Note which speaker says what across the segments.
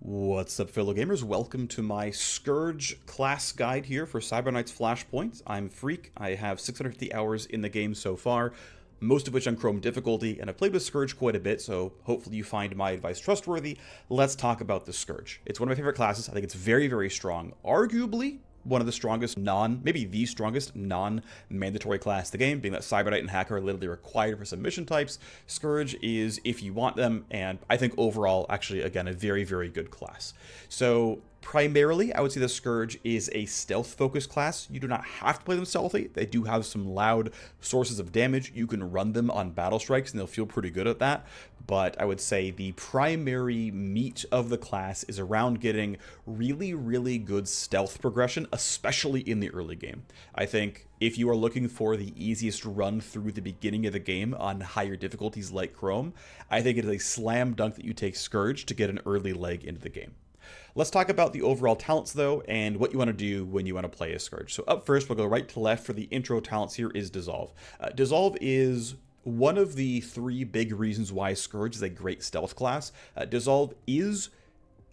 Speaker 1: What's up, fellow gamers? Welcome to my Scourge class guide here for Cyber Knight's Flashpoint. I'm Phreak. I have 650 hours in the game so far, most of which on Chrome difficulty, and I've played with Scourge quite a bit, so hopefully you find my advice trustworthy. Let's talk about the Scourge. It's one of my favorite classes. I think it's very, very strong. Arguably one of the strongest maybe the strongest non-mandatory class in the game, being that Cyber Knight and Hacker are literally required for some mission types. Scourge is if you want them, and I think overall, actually, again, a very, very good class. So primarily, I would say the Scourge is a stealth-focused class. You do not have to play them stealthy. They do have some loud sources of damage. You can run them on battle strikes, and they'll feel pretty good at that. But I would say the primary meat of the class is around getting really, really good stealth progression, especially in the early game. I think if you are looking for the easiest run through the beginning of the game on higher difficulties like Chrome, I think it is a slam dunk that you take Scourge to get an early leg into the game. Let's talk about the overall talents, though, and what you want to do when you want to play a Scourge. So up first, we'll go right to left for the intro talents here is Dissolve. Dissolve is one of the three big reasons why Scourge is a great stealth class. Dissolve is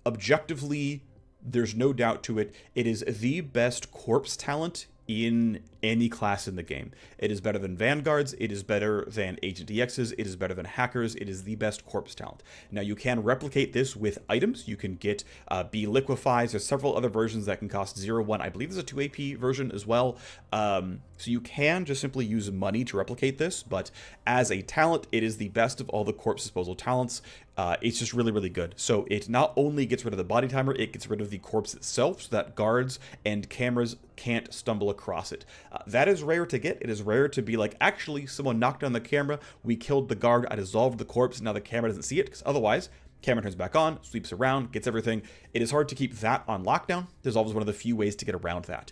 Speaker 1: objectively, there's no doubt to it, it is the best corpse talent in any class in the game. It is better than Vanguards, it is better than Agent DXs, it is better than Hackers, it is the best corpse talent. Now you can replicate this with items. You can get B Liquefies. There's several other versions that can cost 0-1. I believe there's a 2 AP version as well. So you can just simply use money to replicate this, but as a talent, it is the best of all the corpse disposal talents. It's just really, really good. So it not only gets rid of the body timer, it gets rid of the corpse itself so that guards and cameras can't stumble across it. That is rare to get. It is rare to be like, actually, someone knocked down the camera, we killed the guard, I dissolved the corpse, now the camera doesn't see it, because otherwise, camera turns back on, sweeps around, gets everything. It is hard to keep that on lockdown. Dissolve is one of the few ways to get around that.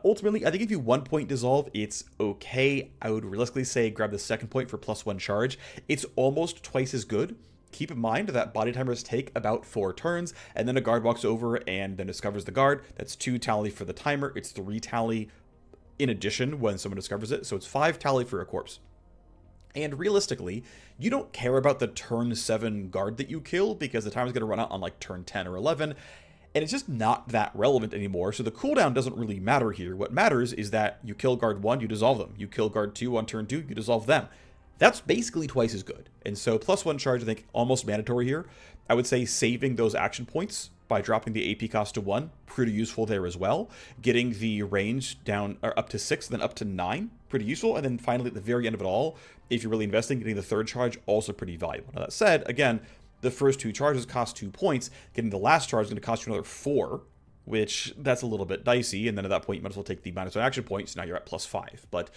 Speaker 1: Ultimately, I think if you 1-point Dissolve, it's okay. I would realistically say grab the second point for +1 charge. It's almost twice as good. Keep in mind that body timers take about 4 turns, and then a guard walks over and then discovers the guard. That's 2 tally for the timer. It's 3 tally in addition when someone discovers it. So it's 5 tally for a corpse. And realistically, you don't care about the turn 7 guard that you kill because the timer's going to run out on like turn 10 or 11. And it's just not that relevant anymore, so the cooldown doesn't really matter here. What matters is that you kill guard 1, you dissolve them. You kill guard 2 on turn 2, you dissolve them. That's basically twice as good. And so +1 charge, I think, almost mandatory here. I would say saving those action points by dropping the AP cost to 1, pretty useful there as well. Getting the range down or up to 6, then up to 9, pretty useful. And then finally, at the very end of it all, if you're really investing, getting the third charge, also pretty valuable. Now that said, again, the first 2 charges cost 2 points. Getting the last charge is going to cost you another 4, which that's a little bit dicey, and then at that point you might as well take the -1 action point, so now you're at +5. But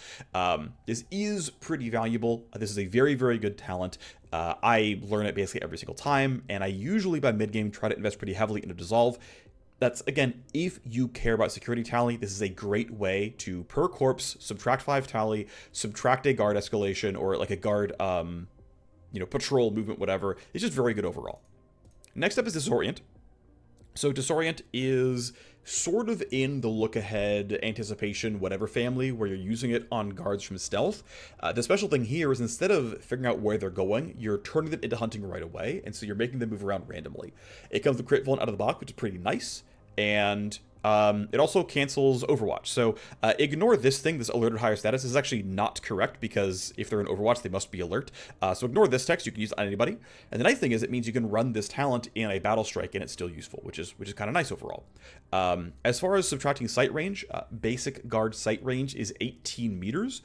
Speaker 1: this is pretty valuable. This is a very, very good talent. I learn it basically every single time, and I usually by mid-game try to invest pretty heavily into Dissolve. That's, again, if you care about security tally, this is a great way to, per corpse, subtract 5 tally, subtract a guard escalation, or like a guard, patrol movement, whatever. It's just very good overall. Next up is Disorient. So Disorient is sort of in the look-ahead, anticipation, whatever family, where you're using it on guards from stealth. The special thing here is instead of figuring out where they're going, you're turning them into hunting right away, and so you're making them move around randomly. It comes with crit vuln out of the box, which is pretty nice, and it also cancels Overwatch. So ignore this thing, this alerted higher status. This is actually not correct because if they're in Overwatch, they must be alert. So ignore this text. You can use it on anybody. And the nice thing is it means you can run this talent in a battle strike and it's still useful, which is kind of nice overall. As far as subtracting sight range, basic guard sight range is 18 meters.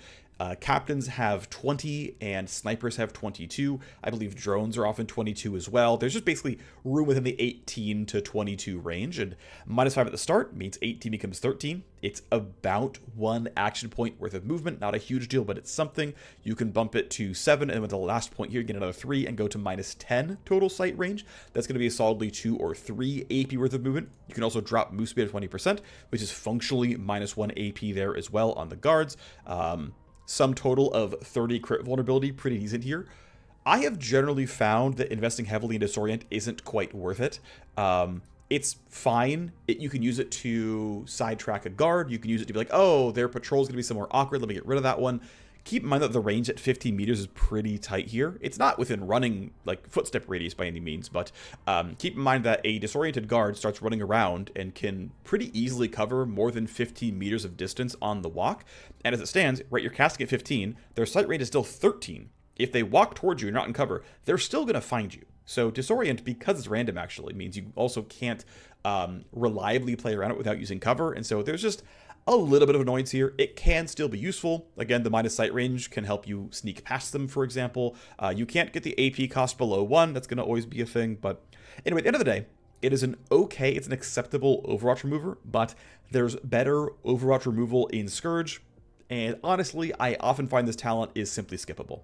Speaker 1: Captains have 20 and snipers have 22. I believe drones are often 22 as well. There's just basically room within the 18 to 22 range, and -5 at the start means 18 becomes 13. It's about 1 action point worth of movement. Not a huge deal, but it's something. You can bump it to 7, and with the last point here, you get another 3 and go to -10 total sight range. That's going to be a solidly 2 or 3 AP worth of movement. You can also drop move speed to 20%, which is functionally -1 AP there as well on the guards. Sum total of 30 crit vulnerability, pretty decent here. I have generally found that investing heavily in Disorient isn't quite worth it. It's fine. You can use it to sidetrack a guard. You can use it to be like, oh, their patrol's going to be somewhere awkward. Let me get rid of that one. Keep in mind that the range at 15 meters is pretty tight here. It's not within running, like, footstep radius by any means, but keep in mind that a disoriented guard starts running around and can pretty easily cover more than 15 meters of distance on the walk. And as it stands, right, you're casting at 15, their sight range is still 13. If they walk towards you and you're not in cover, they're still going to find you. So disorient, because it's random, actually means you also can't reliably play around it without using cover. And so there's just a little bit of annoyance here. It can still be useful. Again, the minus sight range can help you sneak past them, for example. You can't get the AP cost below 1. That's going to always be a thing. But anyway, at the end of the day, it's an acceptable Overwatch remover, but there's better Overwatch removal in Scourge. And honestly, I often find this talent is simply skippable.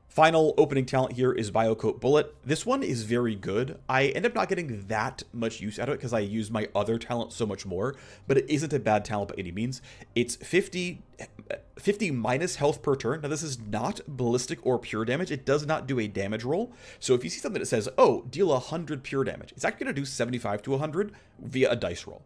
Speaker 1: Final opening talent here is Biocoat Bullet. This one is very good. I end up not getting that much use out of it because I use my other talent so much more, but it isn't a bad talent by any means. It's 50 minus health per turn. Now, this is not ballistic or pure damage. It does not do a damage roll. So if you see something that says, oh, deal 100 pure damage, it's actually going to do 75 to 100 via a dice roll.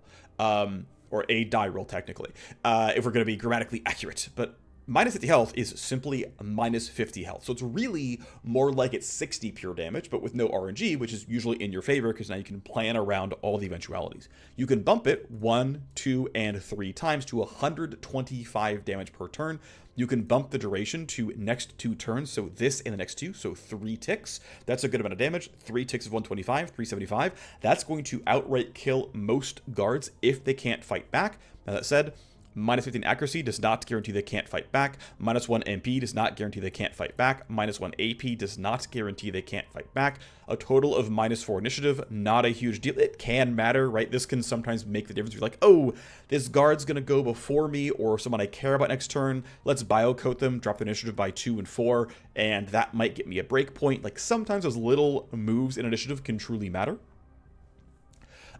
Speaker 1: Or a die roll, technically, if we're going to be grammatically accurate. But minus 50 health is simply minus 50 health. So it's really more like it's 60 pure damage, but with no RNG, which is usually in your favor because now you can plan around all the eventualities. You can bump it 1, 2, and 3 times to 125 damage per turn. You can bump the duration to next 2 turns, so this and the next 2, so 3 ticks. That's a good amount of damage. 3 ticks of 125, 375. That's going to outright kill most guards if they can't fight back. Now, that said, minus 15 accuracy does not guarantee they can't fight back. Minus 1 MP does not guarantee they can't fight back. Minus 1 AP does not guarantee they can't fight back. A total of minus 4 initiative, not a huge deal. It can matter, right? This can sometimes make the difference. You're like, oh, this guard's going to go before me or someone I care about next turn. Let's biocoat them, drop their initiative by 2 and 4, and that might get me a break point. Like, sometimes those little moves in initiative can truly matter.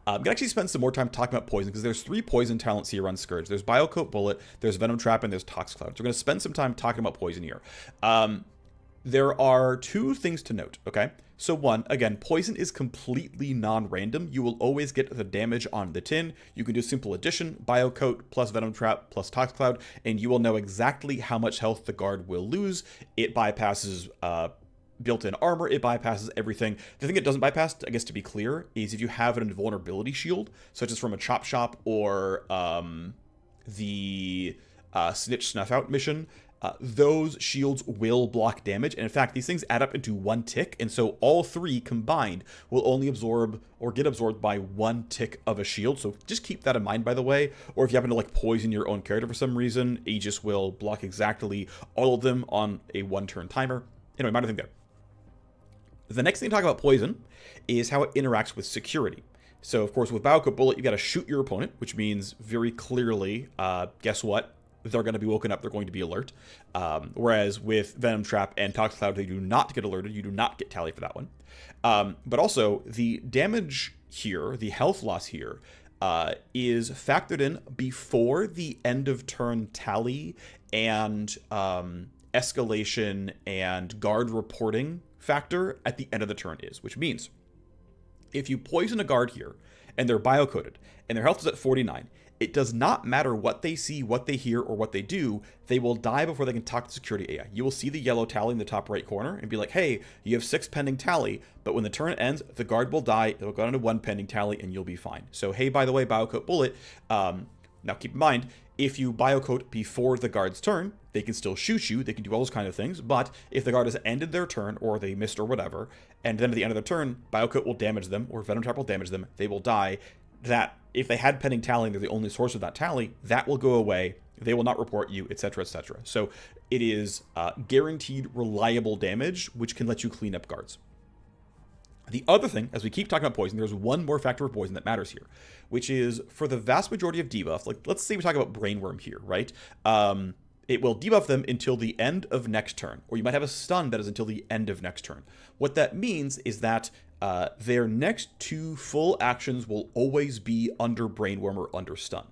Speaker 1: I'm going to actually spend some more time talking about poison because there's 3 poison talents here on Scourge. There's Biocoat Bullet, there's Venom Trap, and there's Tox Cloud. So we're going to spend some time talking about poison here. There are 2 things to note, okay? So 1, again, poison is completely non-random. You will always get the damage on the tin. You can do simple addition, Biocoat plus Venom Trap plus Tox Cloud, and you will know exactly how much health the guard will lose. It bypasses built-in armor, it bypasses everything. The thing it doesn't bypass, I guess to be clear, is if you have an invulnerability shield, such as from a Chop Shop or the Snitch Snuff Out mission, those shields will block damage. And in fact, these things add up into 1 tick, and so all 3 combined will only absorb or get absorbed by 1 tick of a shield. So just keep that in mind, by the way. Or if you happen to like poison your own character for some reason, Aegis will block exactly all of them on a 1-turn timer. Anyway, minor thing there. The next thing to talk about poison is how it interacts with security. So, of course, with Biocoat Bullet, you got to shoot your opponent, which means very clearly, guess what? They're going to be woken up. They're going to be alert. Whereas with Venom Trap and Tox Cloud, they do not get alerted. You do not get tally for that one. But also, the damage here, the health loss here, is factored in before the end of turn tally and escalation and guard reporting factor at the end of the turn is, which means if you poison a guard here and they're bio-coded and their health is at 49, it does not matter what they see, what they hear, or what they do, they will die before they can talk to security AI. You will see the yellow tally in the top right corner and be like, hey, you have 6 pending tally, but when the turn ends, the guard will die, it'll go down to 1 pending tally, and you'll be fine. So, hey, by the way, Biocoat Bullet, now keep in mind, if you biocoat before the guard's turn, they can still shoot you, they can do all those kind of things, but if the guard has ended their turn, or they missed or whatever, and then at the end of their turn, biocoat will damage them, or Venom Trap will damage them, they will die. That, if they had pending tally and they're the only source of that tally, that will go away, they will not report you, etc., etc. So it is guaranteed reliable damage, which can let you clean up guards. The other thing, as we keep talking about poison, there's one more factor of poison that matters here, which is for the vast majority of debuff, like let's say we talk about Brainworm here, right? It will debuff them until the end of next turn, or you might have a stun that is until the end of next turn. What that means is that their next 2 full actions will always be under Brainworm or under stun.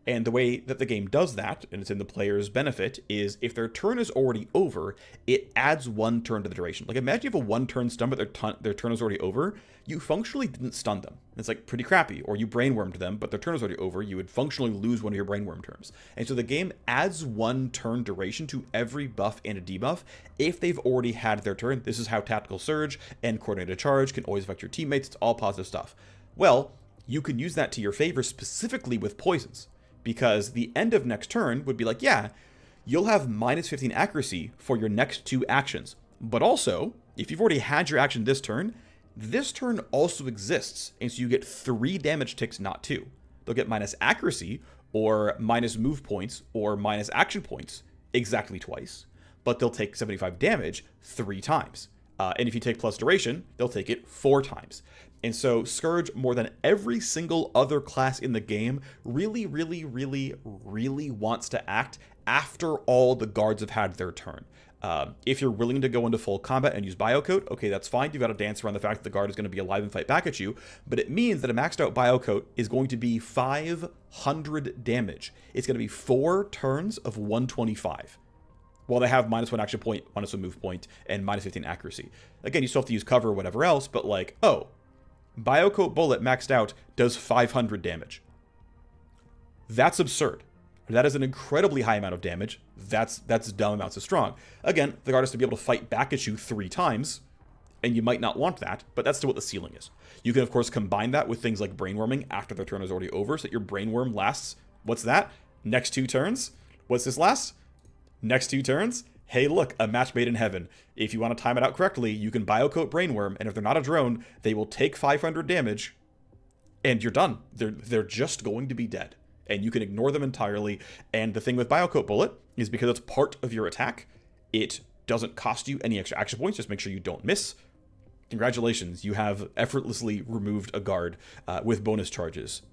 Speaker 1: And the way that the game does that, and it's in the player's benefit, is if their turn is already over, it adds 1 turn to the duration. Like, imagine you have a 1-turn stun, but their turn is already over. You functionally didn't stun them. It's like pretty crappy. Or you brainwormed them, but their turn is already over. You would functionally lose one of your brainworm turns. And so the game adds 1 turn duration to every buff and a debuff if they've already had their turn. This is how Tactical Surge and Coordinated Charge can always affect your teammates. It's all positive stuff. Well, you can use that to your favor specifically with poisons. Because the end of next turn would be like, yeah, you'll have minus 15 accuracy for your next 2 actions. But also, if you've already had your action this turn also exists. And so you get 3 damage ticks, not 2. They'll get minus accuracy or minus move points or minus action points exactly twice. But they'll take 75 damage 3 times. And if you take plus duration, they'll take it 4 times. And so Scourge, more than every single other class in the game, really wants to act after all the guards have had their turn. If you're willing to go into full combat and use Biocoat, okay, that's fine. You've got to dance around the fact that the guard is going to be alive and fight back at you. But it means that a maxed out Biocoat is going to be 500 damage. It's going to be 4 turns of 125. While they have minus 1 action point, minus 1 move point, and minus 15 accuracy. Again, you still have to use cover or whatever else, but like, oh, Biocoat Bullet maxed out does 500 damage. That's absurd. That is an incredibly high amount of damage. That's dumb amounts of strong. Again, the guard has to be able to fight back at you 3 times, and you might not want that, but that's still what the ceiling is. You can, of course, combine that with things like brainworming after their turn is already over, so that your brainworm lasts, what's that? Next 2 turns? What's this last? Next 2 turns? Hey, look, a match made in heaven. If you want to time it out correctly, you can Biocoat Brainworm, and if they're not a drone, they will take 500 damage, and you're done. They're just going to be dead, and you can ignore them entirely. And the thing with Biocoat Bullet is because it's part of your attack, it doesn't cost you any extra action points. Just make sure you don't miss. Congratulations, you have effortlessly removed a guard with bonus charges.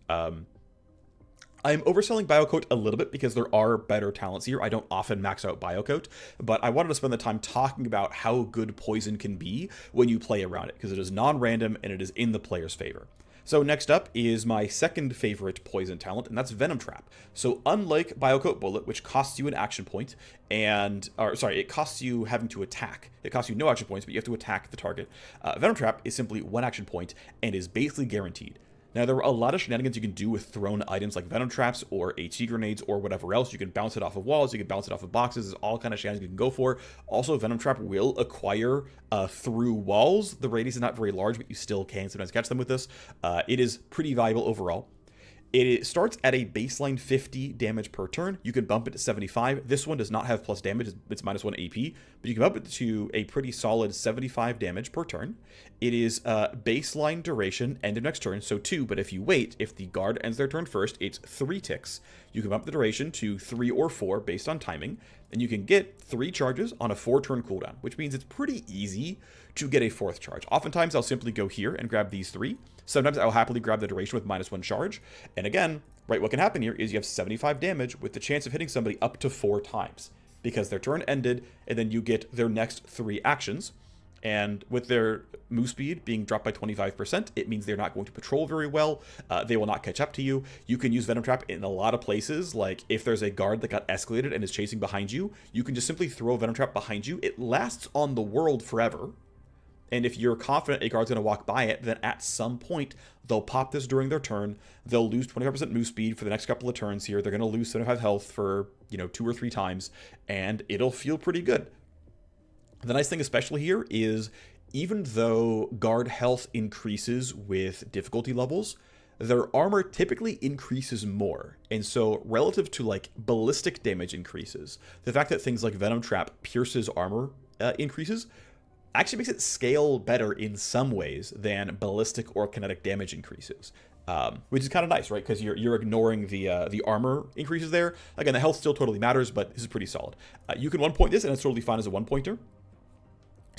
Speaker 1: I'm overselling Biocoat a little bit because there are better talents here. I don't often max out Biocoat, but I wanted to spend the time talking about how good poison can be when you play around it, because it is non-random and it is in the player's favor. So next up is my second favorite poison talent, and that's Venom Trap. So unlike Biocoat Bullet, which costs you an action point, it costs you having to attack. It costs you no action points, but you have to attack the target. Venom Trap is simply 1 action point and is basically guaranteed. Now, there are a lot of shenanigans you can do with thrown items like Venom Traps or HC grenades or whatever else. You can bounce it off of walls, you can bounce it off of boxes. There's all kind of shenanigans you can go for. Also, Venom Trap will acquire through walls. The radius is not very large, but you still can sometimes catch them with this. It is pretty valuable overall. It starts at a baseline 50 damage per turn. You can bump it to 75. This one does not have plus damage. It's minus 1 AP, but you can bump it to a pretty solid 75 damage per turn. It is baseline duration, end of next turn, so 2, but if you wait, if the guard ends their turn first, it's 3 ticks. You can bump the duration to 3 or 4 based on timing, and you can get 3 charges on a 4-turn cooldown, which means it's pretty easy to get a 4th charge. Oftentimes, I'll simply go here and grab these 3. Sometimes I'll happily grab the duration with minus 1 charge. And again, right, what can happen here is you have 75 damage with the chance of hitting somebody up to 4 times because their turn ended, and then you get their next 3 actions. And with their move speed being dropped by 25%, it means they're not going to patrol very well. They will not catch up to you. You can use Venom Trap in a lot of places. Like if there's a guard that got escalated and is chasing behind you, you can just simply throw Venom Trap behind you. It lasts on the world forever. And if you're confident a guard's going to walk by it, then at some point, they'll pop this during their turn. They'll lose 25% move speed for the next couple of turns here. They're going to lose 75 health for, 2 or 3 times, and it'll feel pretty good. The nice thing especially here is even though guard health increases with difficulty levels, their armor typically increases more. And so relative to like ballistic damage increases, the fact that things like Venom Trap pierces armor increases actually makes it scale better in some ways than ballistic or kinetic damage increases, which is kind of nice, right? Because you're ignoring the armor increases there. Again, the health still totally matters, but this is pretty solid. You can 1-point this, and it's totally fine as a 1-pointer.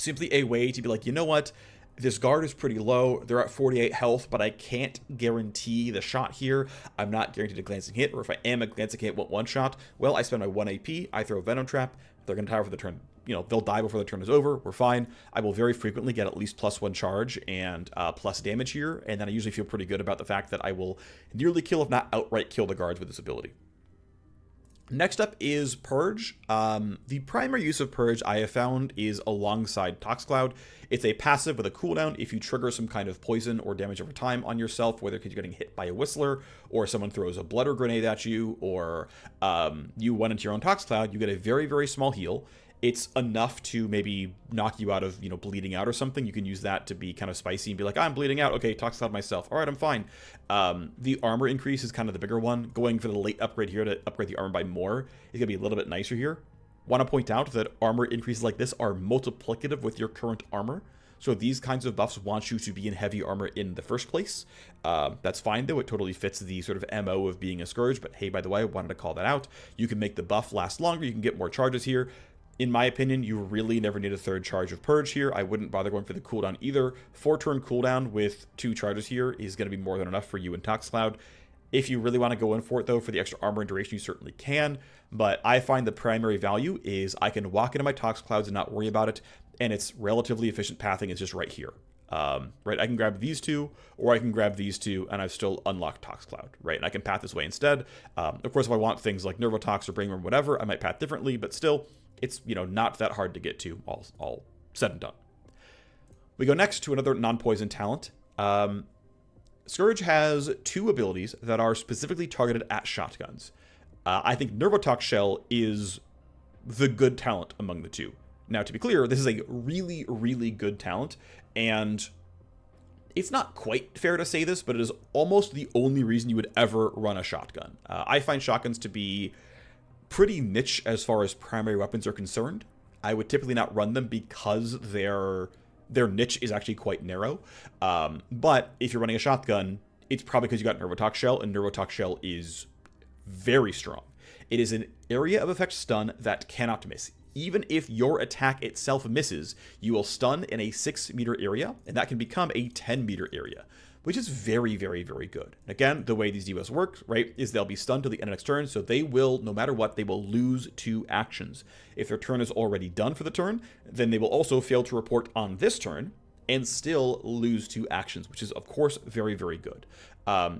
Speaker 1: Simply a way to be like, you know what? This guard is pretty low. They're at 48 health, but I can't guarantee the shot here. I'm not guaranteed a glancing hit, or if I am, a glancing hit won't one-shot. Well, I spend my 1 AP, I throw Venom Trap, they're going to tower for the turn. they'll die before the turn is over. We're fine. I will very frequently get at least +1 charge and plus damage here, and then I usually feel pretty good about the fact that I will nearly kill, if not outright kill, the guards with this ability. Next up is Purge. The primary use of Purge I have found is alongside Tox Cloud. It's a passive with a cooldown if you trigger some kind of poison or damage over time on yourself, whether because you're getting hit by a Whistler, or someone throws a Blooder grenade at you, or you went into your own Tox Cloud, you get a very, very small heal. It's enough to maybe knock you out of, bleeding out or something. You can use that to be kind of spicy and be like, I'm bleeding out. Okay, Tox Cloud myself. All right, I'm fine. The armor increase is kind of the bigger one. Going for the late upgrade here to upgrade the armor by more is going to be a little bit nicer here. Want to point out that armor increases like this are multiplicative with your current armor. So these kinds of buffs want you to be in heavy armor in the first place. That's fine, though. It totally fits the sort of MO of being a Scourge. But hey, by the way, I wanted to call that out. You can make the buff last longer. You can get more charges here. In my opinion, you really never need a third charge of Purge here. I wouldn't bother going for the cooldown either. 4-turn cooldown with 2 charges here is going to be more than enough for you in Tox Cloud. If you really want to go in for it, though, for the extra armor and duration, you certainly can. But I find the primary value is I can walk into my Tox Clouds and not worry about it, and it's relatively efficient pathing is just right here. Right, I can grab these two, or I can grab these two, and I've still unlocked Tox Cloud, right? And I can path this way instead. Of course, if I want things like Nervotox or Brain Worm, whatever, I might path differently, but still, it's, not that hard to get to, all said and done. We go next to another non-poison talent. Scourge has 2 abilities that are specifically targeted at shotguns. I think Nervotox Shell is the good talent among the 2. Now, to be clear, this is a really, really good talent, and it's not quite fair to say this, but it is almost the only reason you would ever run a shotgun. I find shotguns to be pretty niche as far as primary weapons are concerned. I would typically not run them because their niche is actually quite narrow. But if you're running a shotgun, it's probably because you got Nervotox Shell, and Nervotox Shell is very strong. It is an area of effect stun that cannot miss. Even if your attack itself misses, you will stun in a 6-meter area, and that can become a 10-meter area, which is very, very, very good. Again, the way these debuffs work, right, is they'll be stunned till the end of next turn, so they will, no matter what, they will lose 2 actions. If their turn is already done for the turn, then they will also fail to report on this turn, and still lose 2 actions, which is, of course, very, very good.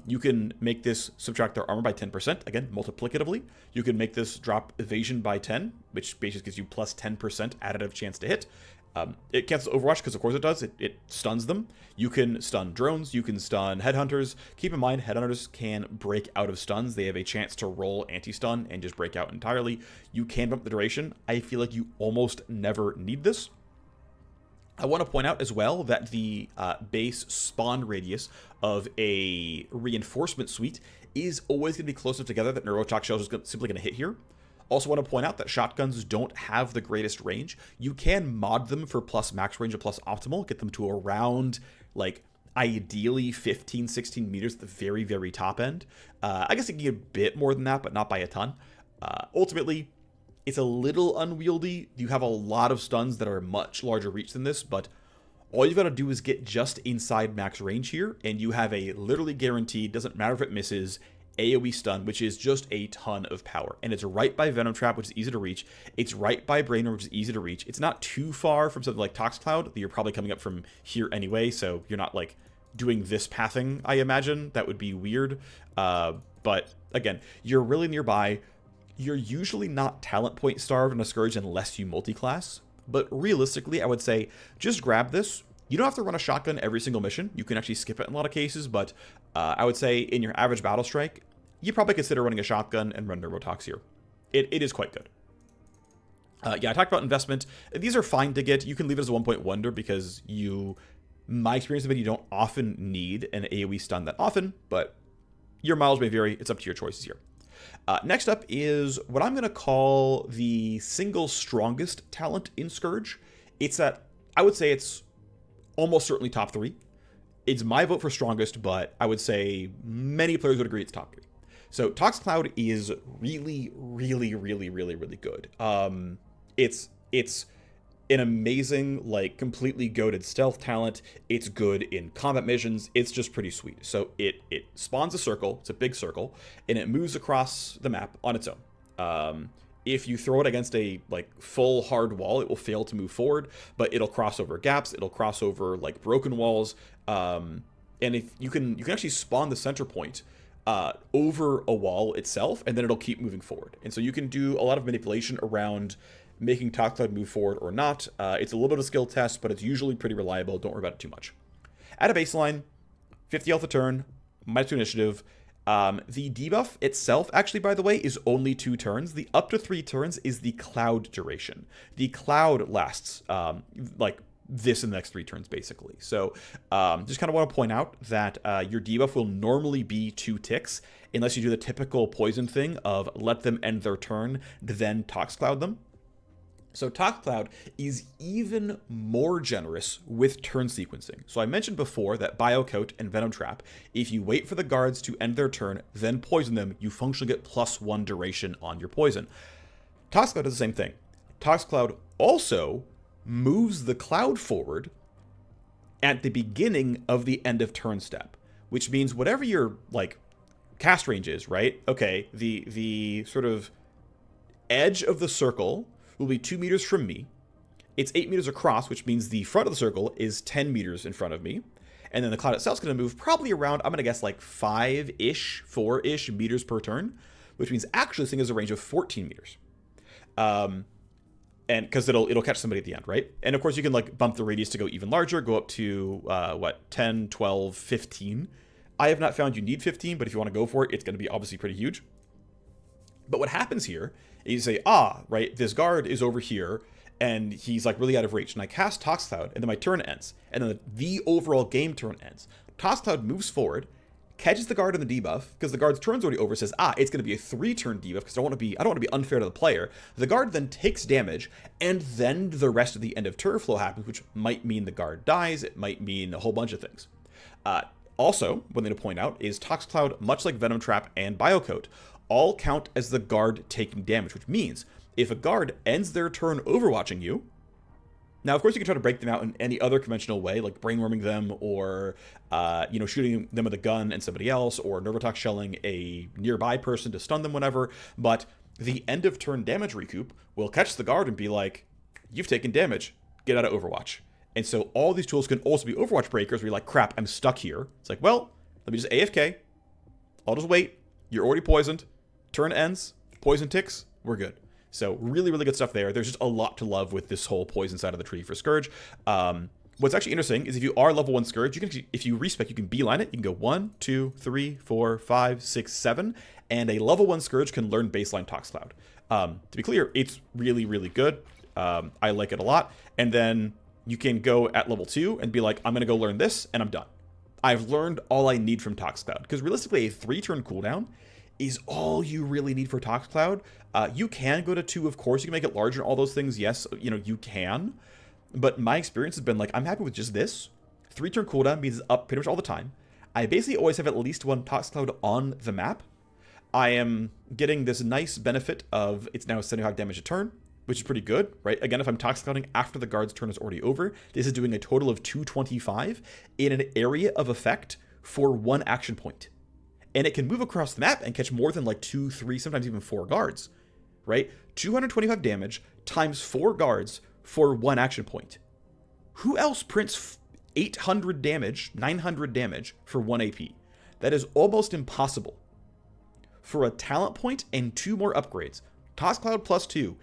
Speaker 1: You can make this subtract their armor by 10%, again, multiplicatively. You can make this drop evasion by 10, which basically gives you plus 10% additive chance to hit. It cancels Overwatch because, of course, it does. It stuns them. You can stun drones. You can stun headhunters. Keep in mind, headhunters can break out of stuns. They have a chance to roll anti-stun and just break out entirely. You can bump the duration. I feel like you almost never need this. I want to point out as well that the base spawn radius of a reinforcement suite is always going to be closer together that Nervotox Shell is simply going to hit here. Also want to point out that shotguns don't have the greatest range. You can mod them for plus max range or plus optimal, get them to around, like, ideally 15, 16 meters at the very, very top end. I guess it can get a bit more than that, but not by a ton. Ultimately, it's a little unwieldy. You have a lot of stuns that are much larger reach than this, but all you've got to do is get just inside max range here, and you have a literally guaranteed, doesn't matter if it misses, AoE stun, which is just a ton of power. And it's right by Venom Trap, which is easy to reach. It's right by Brain Worm, which is easy to reach. It's not too far from something like Tox Cloud, that you're probably coming up from here anyway, so you're not, like, doing this pathing, I imagine. That would be weird. But, again, you're really nearby. You're usually not talent point starved in a Scourge unless you multiclass. But realistically, I would say just grab this. You don't have to run a shotgun every single mission. You can actually skip it in a lot of cases, but I would say in your average battle strike, you probably consider running a shotgun and run Nervotox here. It is quite good. Yeah, I talked about investment. These are fine to get. You can leave it as a 1-point wonder because my experience has been you don't often need an AoE stun that often, but your miles may vary. It's up to your choices here. Next up is what I'm going to call the single strongest talent in Scourge. It's that, I would say it's almost certainly top 3. It's my vote for strongest, but I would say many players would agree it's top 3. So Tox Cloud is really, really, really, really, really good. It's an amazing, like, completely goated stealth talent. It's good in combat missions. It's just pretty sweet. So it spawns a circle. It's a big circle, and it moves across the map on its own. if you throw it against a like full hard wall, it will fail to move forward, but it'll cross over gaps, it'll cross over like broken walls, and if you can actually spawn the center point over a wall itself, and then it'll keep moving forward. And so you can do a lot of manipulation around making Toxcloud move forward or not. It's a little bit of a skill test, but it's usually pretty reliable. Don't worry about it too much. At a baseline, 50 health a turn, -2 initiative. The debuff itself, actually, by the way, is only 2 turns. The up to 3 turns is the cloud duration. The cloud lasts like this in the next 3 turns, basically. So just kind of want to point out that your debuff will normally be 2 ticks, unless you do the typical poison thing of let them end their turn, then Toxcloud them. So Toxcloud is even more generous with turn sequencing. So I mentioned before that Biocoat and Venom Trap, if you wait for the guards to end their turn, then poison them, you functionally get +1 duration on your poison. Toxcloud does the same thing. Toxcloud also moves the cloud forward at the beginning of the end of turn step, which means whatever your like cast range is, right? Okay, the sort of edge of the circle will be 2 meters from me. It's 8 meters across, which means the front of the circle is 10 meters in front of me. And then the cloud itself is going to move probably around, I'm going to guess like 5-ish, 4-ish meters per turn, which means actually this thing has a range of 14 meters. And because it'll catch somebody at the end, right? And of course you can like bump the radius to go even larger, go up to 10, 12, 15. I have not found you need 15, but if you want to go for it, it's going to be obviously pretty huge. But what happens here is you say, right, this guard is over here, and he's like really out of reach. And I cast Toxcloud, and then my turn ends. And then the overall game turn ends. Toxcloud moves forward, catches the guard in the debuff, because the guard's turn's already over, says, it's going to be a 3-turn debuff, because I don't want to be unfair to the player. The guard then takes damage, and then the rest of the end of turn flow happens, which might mean the guard dies, it might mean a whole bunch of things. Also, one thing to point out is Toxcloud, much like Venom Trap and Biocoat, all count as the guard taking damage, which means if a guard ends their turn overwatching you, now of course you can try to break them out in any other conventional way, like brainworming them or shooting them with a gun and somebody else, or Nervotox shelling a nearby person to stun them, whatever, but the end of turn damage recoup will catch the guard and be like, you've taken damage, get out of Overwatch. And so all these tools can also be Overwatch breakers where you're like, crap, I'm stuck here. It's like, well, let me just AFK, I'll just wait, you're already poisoned, turn ends, poison ticks, we're good. So really, really good stuff there. There's just a lot to love with this whole poison side of the tree for Scourge. What's actually interesting is if you are level 1 Scourge, you can actually, if you respec, you can beeline it. You can go 1, 2, 3, 4, 5, 6, 7, and a level 1 Scourge can learn baseline Toxcloud. To be clear, it's really, really good. I like it a lot. And then you can go at level 2 and be like, I'm going to go learn this, and I'm done. I've learned all I need from Toxcloud. Because realistically, a 3-turn cooldown is all you really need for Toxcloud. You can go to 2, of course. You can make it larger and all those things. Yes, you can. But my experience has been like, I'm happy with just this. 3-turn cooldown means it's up pretty much all the time. I basically always have at least 1 Toxcloud on the map. I am getting this nice benefit of it's now 75 damage a turn, which is pretty good, right? Again, if I'm Toxclouding after the guard's turn is already over, this is doing a total of 225 in an area of effect for 1 action point. And it can move across the map and catch more than like 2, 3, sometimes even 4 guards, right? 225 damage times 4 guards for 1 action point. Who else prints 800 damage, 900 damage for 1 AP? That is almost impossible. For a talent point and 2 more upgrades, Toxcloud plus 2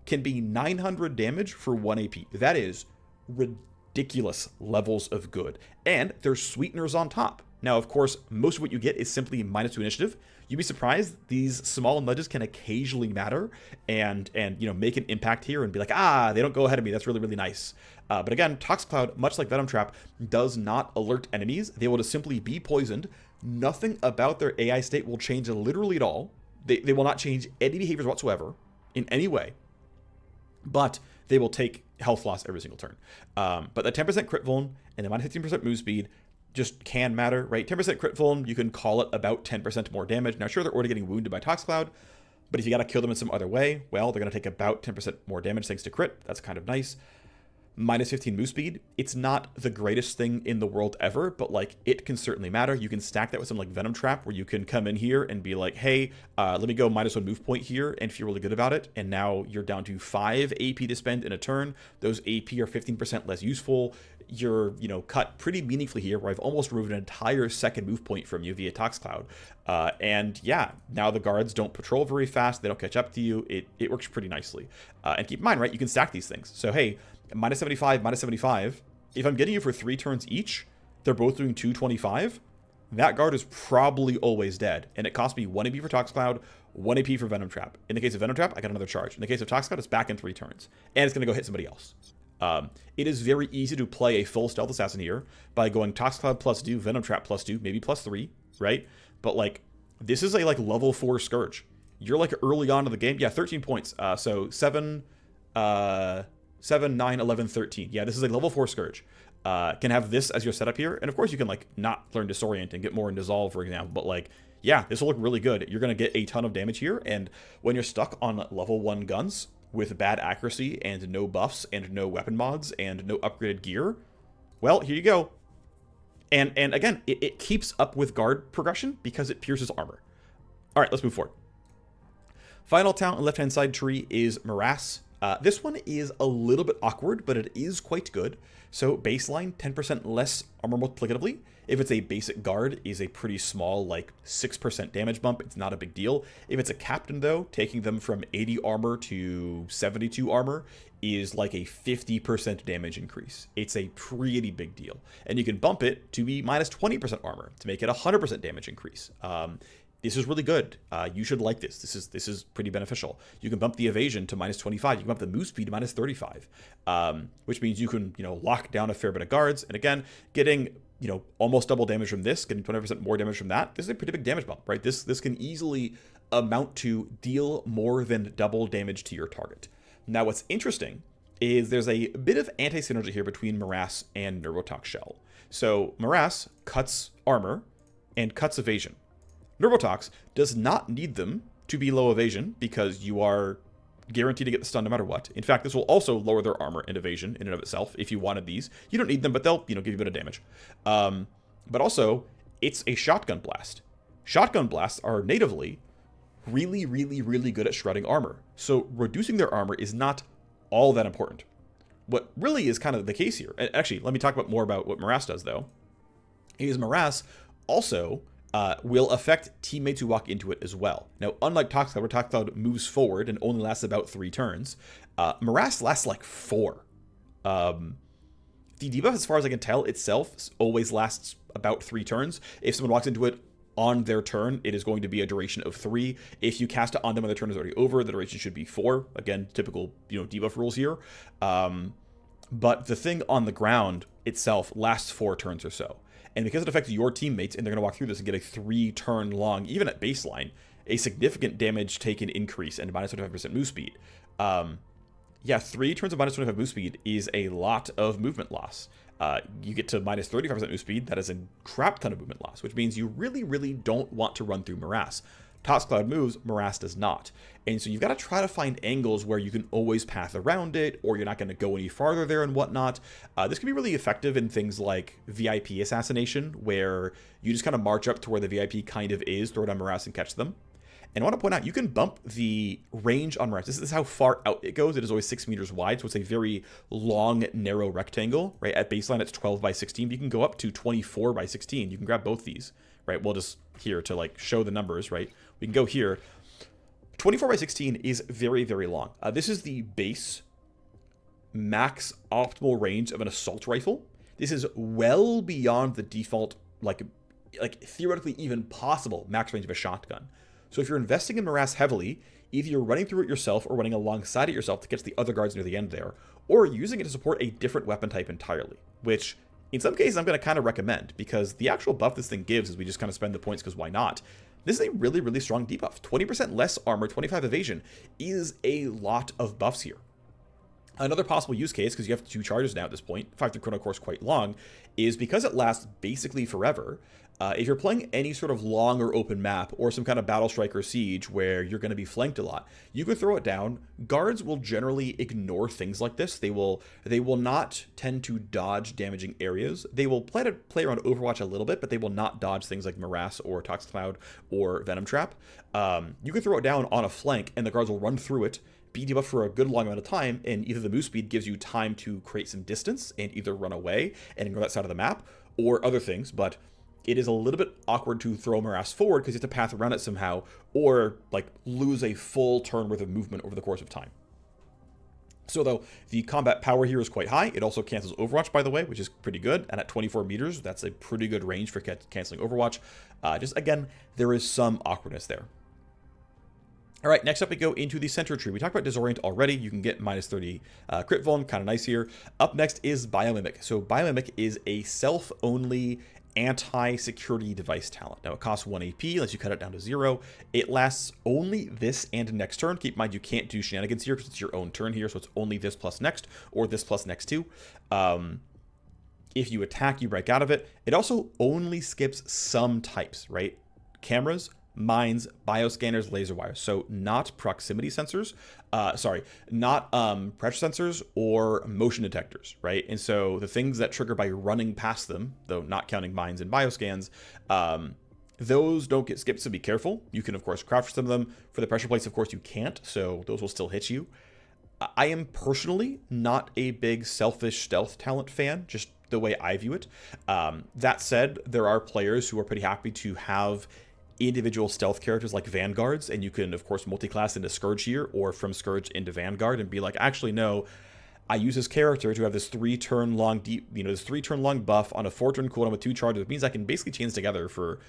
Speaker 1: can be 900 damage for 1 AP. That is ridiculous levels of good. And there's sweeteners on top. Now, of course, most of what you get is simply -2 initiative. You'd be surprised these small nudges can occasionally matter and make an impact here and be like, they don't go ahead of me. That's really, really nice. But again, Toxcloud, much like Venom Trap, does not alert enemies. They will just simply be poisoned. Nothing about their AI state will change literally at all. They will not change any behaviors whatsoever in any way. But they will take health loss every single turn. But the 10% crit vuln and the -15% move speed just can matter, right? 10% crit vuln, you can call it about 10% more damage. Now, sure, they're already getting wounded by Toxcloud, but if you got to kill them in some other way, well, they're going to take about 10% more damage thanks to crit. That's kind of nice. minus 15 move speed. It's not the greatest thing in the world ever, but like it can certainly matter. You can stack that with something like Venom Trap, where you can come in here and be like, hey, let me go -1 move point here and feel really good about it. And now you're down to 5 AP to spend in a turn. Those AP are 15% less useful. You're, cut pretty meaningfully here, where I've almost removed an entire second move point from you via Tox Cloud. And yeah, now the guards don't patrol very fast. They don't catch up to you. It works pretty nicely. And keep in mind, right, you can stack these things. So hey, -75, -75. If I'm getting you for 3 turns each, they're both doing 225. That guard is probably always dead. And it cost me 1 AP for Tox Cloud, 1 AP for Venom Trap. In the case of Venom Trap, I got another charge. In the case of Tox Cloud, it's back in 3 turns. And it's going to go hit somebody else. It is very easy to play a full Stealth Assassin here by going Tox Cloud +2, Venom Trap +2, maybe +3, right? But like, this is a like level 4 Scourge. You're like early on in the game. Yeah, 13 points. So 7, 9, 11, 13. Yeah, this is a level 4 Scourge. Can have this as your setup here. And of course you can like not learn Disorient and get more in Dissolve, for example. But like, yeah, this will look really good. You're going to get a ton of damage here. And when you're stuck on level 1 guns with bad accuracy and no buffs and no weapon mods and no upgraded gear, well, here you go. And again, it keeps up with guard progression because it pierces armor. All right, let's move forward. Final talent on the left-hand side tree is Morass. This one is a little bit awkward, but it is quite good. So baseline, 10% less armor multiplicatively. If it's a basic guard, is a pretty small, like 6% damage bump. It's not a big deal. If it's a captain, though, taking them from 80 armor to 72 armor is like a 50% damage increase. It's a pretty big deal. And you can bump it to be -20% armor to make it a 100% damage increase. This is really good. You should like this. This is pretty beneficial. You can bump the evasion to -25. You can bump the move speed to -35, which means you can, lock down a fair bit of guards. And again, getting, almost double damage from this, getting 20% more damage from that. This is a pretty big damage bump, right? This can easily amount to deal more than double damage to your target. Now, what's interesting is there's a bit of anti-synergy here between Morass and Neurotox Shell. So Morass cuts armor and cuts evasion. Neurotox does not need them to be low evasion because you are guaranteed to get the stun no matter what. In fact, this will also lower their armor and evasion in and of itself if you wanted these. You don't need them, but they'll, give you a bit of damage. But also, it's a shotgun blast. Shotgun blasts are natively really, really, really good at shredding armor. So reducing their armor is not all that important. What really is kind of the case here, and actually, let me talk more about what Morass does, though, is Morass also will affect teammates who walk into it as well. Now, unlike Tox Cloud, where Tox Cloud moves forward and only lasts about 3 turns, Morass lasts like 4. The debuff, as far as I can tell, itself always lasts about 3 turns. If someone walks into it on their turn, it is going to be a duration of 3. If you cast it on them when their turn is already over, the duration should be 4. Again, typical, debuff rules here. But the thing on the ground itself lasts 4 turns or so. And because it affects your teammates, and they're going to walk through this and get a 3-turn long, even at baseline, a significant damage taken increase and -25% move speed. 3 turns of -25 move speed is a lot of movement loss. You get to -35% move speed, that is a crap ton of movement loss, which means you really, really don't want to run through Morass. Tox Cloud moves, Morass does not. And so you've got to try to find angles where you can always path around it, or you're not going to go any farther there and whatnot. This can be really effective in things like VIP assassination, where you just kind of march up to where the VIP kind of is, throw down Morass and catch them. And I want to point out, you can bump the range on Morass. This is how far out it goes. It is always 6 meters wide, so it's a very long, narrow rectangle, right? At baseline, it's 12 by 16. But you can go up to 24 by 16. You can grab both these, right? We'll just here to like show the numbers, right? We can go here. 24 by 16 is very, very long. This is the base max optimal range of an assault rifle. This is well beyond the default, like theoretically even possible max range of a shotgun. So if you're investing in Morass heavily, either you're running through it yourself or running alongside it yourself to catch the other guards near the end there, or using it to support a different weapon type entirely, which in some cases I'm going to kind of recommend, because the actual buff this thing gives is we just kind of spend the points because why not? This is a really, really strong debuff. 20% less armor, 25 evasion is a lot of buffs here. Another possible use case, because you have 2 charges now at this point, 5 through Chrono Course quite long, is because it lasts basically forever, If you're playing any sort of long or open map or some kind of battle strike or siege where you're going to be flanked a lot, you can throw it down. Guards will generally ignore things like this. They will not tend to dodge damaging areas. They will play around Overwatch a little bit, but they will not dodge things like Morass or Toxic Cloud or Venom Trap. You can throw it down on a flank, and the guards will run through it, be debuffed for a good long amount of time, and either the move speed gives you time to create some distance and either run away and ignore that side of the map, or other things, but it is a little bit awkward to throw Morass forward because you have to path around it somehow, or like lose a full turn worth of movement over the course of time. So though the combat power here is quite high, it also cancels Overwatch, by the way, which is pretty good. And at 24 meters, that's a pretty good range for canceling Overwatch. Just again, there is some awkwardness there. All right, next up we go into the center tree. We talked about Disorient already. You can get minus 30 crit vuln, kind of nice here. Up next is Bio-manip. So Bio-manip is a self-only anti-security device talent. Now it costs 1 AP, unless you cut it down to 0. It lasts only this and next turn. Keep in mind you can't do shenanigans here because it's your own turn here, so it's only this plus next, or this plus next two. If you attack, you break out of it. It also only skips some types, right? Cameras, mines, bioscanners, laser wires. So not proximity sensors, not pressure sensors or motion detectors, right? And so the things that trigger by running past them, though not counting mines and bioscans, those don't get skipped, so be careful. You can, of course, crouch for some of them. For the pressure plates, of course, you can't, so those will still hit you. I am personally not a big selfish stealth talent fan, just the way I view it. That said, there are players who are pretty happy to have individual stealth characters like Vanguards, and you can, of course, multiclass into Scourge here, or from Scourge into Vanguard, and be like, actually, no, I use this character to have this 3-turn long this 3-turn long buff on a 4-turn cooldown with 2 charges. It means I can basically chain this together for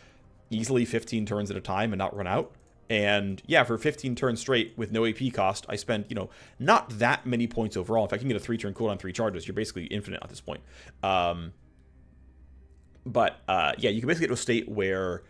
Speaker 1: easily 15 turns at a time and not run out. And yeah, for 15 turns straight with no AP cost, I spend, not that many points overall. In fact, you can get a 3-turn cooldown, 3 charges. You're basically infinite at this point. Yeah, you can basically get to a state where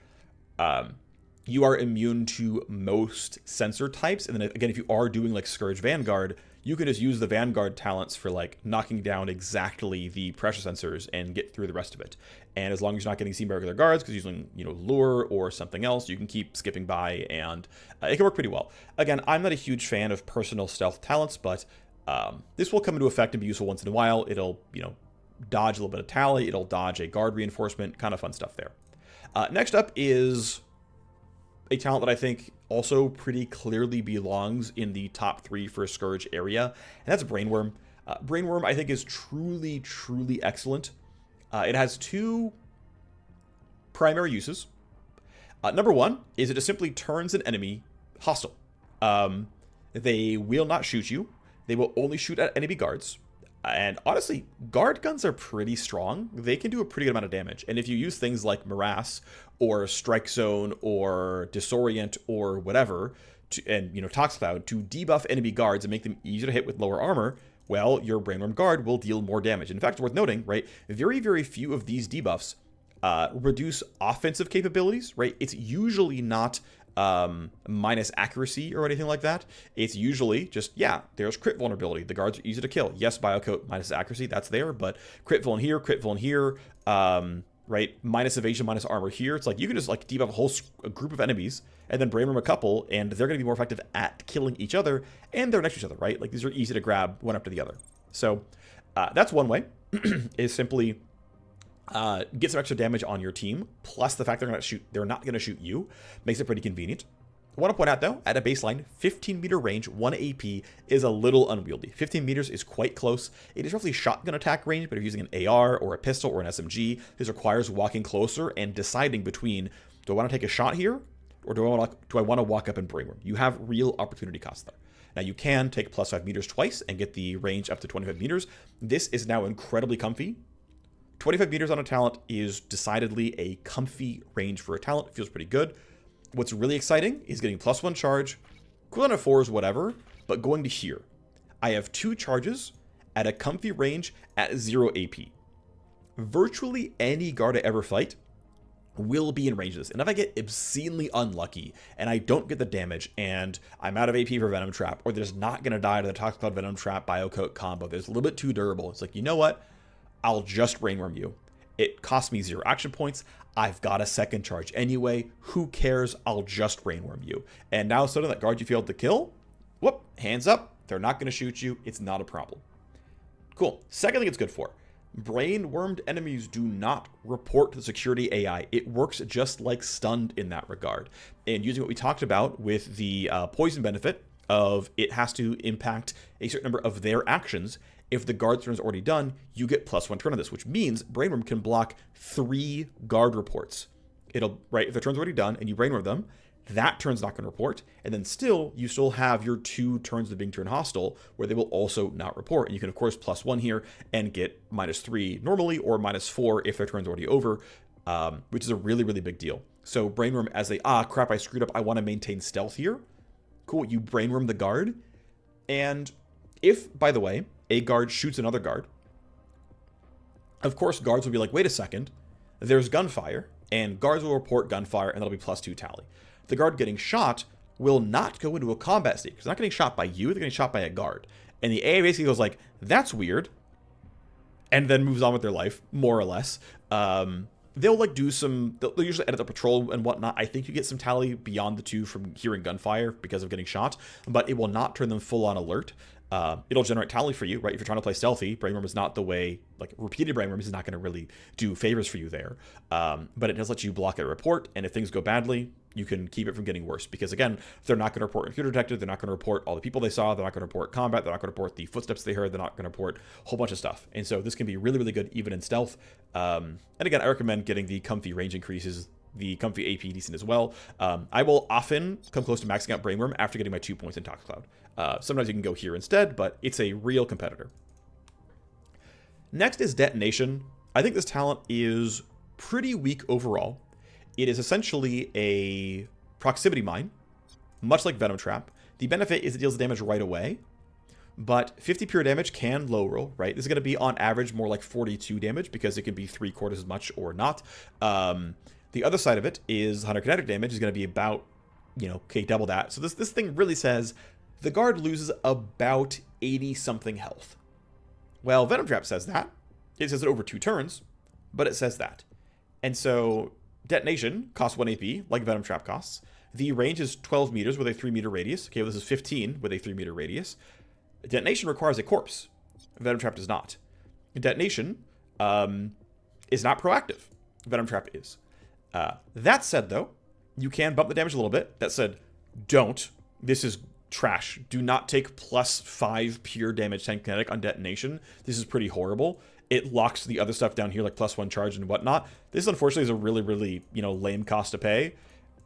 Speaker 1: you are immune to most sensor types. And then again, if you are doing like Scourge Vanguard, you can just use the Vanguard talents for like knocking down exactly the pressure sensors and get through the rest of it. And as long as you're not getting seen by regular guards, because using, lure or something else, you can keep skipping by, and it can work pretty well. Again, I'm not a huge fan of personal stealth talents, but this will come into effect and be useful once in a while. It'll, dodge a little bit of tally. It'll dodge a guard reinforcement, kind of fun stuff there. Next up is a talent that I think also pretty clearly belongs in the top 3 for a Scourge area, and that's Brainworm. Brainworm, I think, is truly, truly excellent. It has 2 primary uses. Number 1 is it just simply turns an enemy hostile. They will not shoot you. They will only shoot at enemy guards. And honestly, guard guns are pretty strong. They can do a pretty good amount of damage. And if you use things like Morass or Strike Zone or Disorient or whatever, and Toxic Cloud, to debuff enemy guards and make them easier to hit with lower armor, well, your Brainworm guard will deal more damage. In fact, it's worth noting, right, very, very few of these debuffs reduce offensive capabilities, right? It's usually not minus accuracy or anything like that. It's usually just, yeah, there's crit vulnerability. The guards are easy to kill. Yes, Biocoat minus accuracy, that's there, but crit vuln here, right? Minus evasion, minus armor here. It's like you can just like debuff a whole group of enemies and then Brainworm a couple, and they're going to be more effective at killing each other, and they're next to each other, right? Like these are easy to grab one after the other. So that's one way, is simply get some extra damage on your team, plus the fact they're not going to shoot you, makes it pretty convenient. I want to point out, though, at a baseline, 15-meter range, 1 AP is a little unwieldy. 15 meters is quite close. It is roughly shotgun attack range, but if you're using an AR or a pistol or an SMG, this requires walking closer and deciding between, do I want to take a shot here, or do I want to walk up and Brainworm? You have real opportunity cost there. Now, you can take plus 5 meters twice and get the range up to 25 meters. This is now incredibly comfy. 25 meters on a talent is decidedly a comfy range for a talent. It feels pretty good. What's really exciting is getting plus 1 charge, cooldown of 4 is whatever, but going to here. I have 2 charges at a comfy range at 0 AP. Virtually any guard I ever fight will be in range of this. And if I get obscenely unlucky and I don't get the damage and I'm out of AP for Venom Trap, or they're just not going to die to the Toxic Cloud Venom Trap Biocoat combo, that's a little bit too durable. It's like, you know what? I'll just Brainworm you. It costs me 0 action points. I've got a second charge anyway. Who cares? I'll just Brainworm you. And now suddenly that guard you failed to kill, whoop, hands up. They're not going to shoot you. It's not a problem. Cool. Second thing it's good for. Brain-wormed enemies do not report to the security AI. It works just like stunned in that regard. And using what we talked about with the poison benefit of it has to impact a certain number of their actions. If the guard turn is already done, you get +1 turn on this, which means Brainworm can block 3 guard reports. It'll, right, if the turn's already done and you Brainworm them, that turn's not going to report, and then you still have your 2 turns of being turned hostile, where they will also not report. And you can, of course, +1 here and get -3 normally, or -4 if their turn's already over, which is a really, really big deal. So Brainworm as crap, I screwed up, I want to maintain stealth here. Cool, you Brainworm the guard, and if, by the way, a guard shoots another guard, of course, guards will be like, wait a second, there's gunfire, and guards will report gunfire, and that'll be +2 tally. The guard getting shot will not go into a combat state, because they're not getting shot by you, they're getting shot by a guard. And the AI basically goes like, that's weird, and then moves on with their life, more or less. They'll like do they'll usually edit the patrol and whatnot. I think you get some tally beyond the 2 from hearing gunfire because of getting shot, but it will not turn them full on alert. It'll generate tally for you, right? If you're trying to play stealthy, Brainworm is not the way, like repeated Brainworm is not going to really do favors for you there. But it does let you block a report, and if things go badly, you can keep it from getting worse. Because again, they're not going to report computer detected, they're not going to report all the people they saw, they're not going to report combat, they're not going to report the footsteps they heard, they're not going to report a whole bunch of stuff. And so this can be really, really good even in stealth. And again, I recommend getting the comfy range increases, the comfy AP decent as well. I will often come close to maxing out Brainworm after getting my 2 points in Tox Cloud. Sometimes you can go here instead, but it's a real competitor. Next is Detonation. I think this talent is pretty weak overall. It is essentially a proximity mine, much like Venom Trap. The benefit is it deals damage right away, but 50 pure damage can low roll, right? This is going to be on average more like 42 damage because it can be 3/4 as much or not. The other side of it is 100 kinetic damage is going to be about, okay, double that. So this thing really says the guard loses about 80 something health. Well, Venom Trap says that. It says it over 2 turns, but it says that. And so Detonation costs 1 AP, like Venom Trap costs. The range is 12 meters with a 3-meter radius. Okay, well, this is 15 with a 3-meter radius. Detonation requires a corpse. Venom Trap does not. Detonation is not proactive. Venom Trap is. That said, though, you can bump the damage a little bit. That said, don't. This is trash. Do not take +5 pure damage 10 kinetic on Detonation. This is pretty horrible. It locks the other stuff down here, like +1 charge and whatnot. This, unfortunately, is a really, really, lame cost to pay.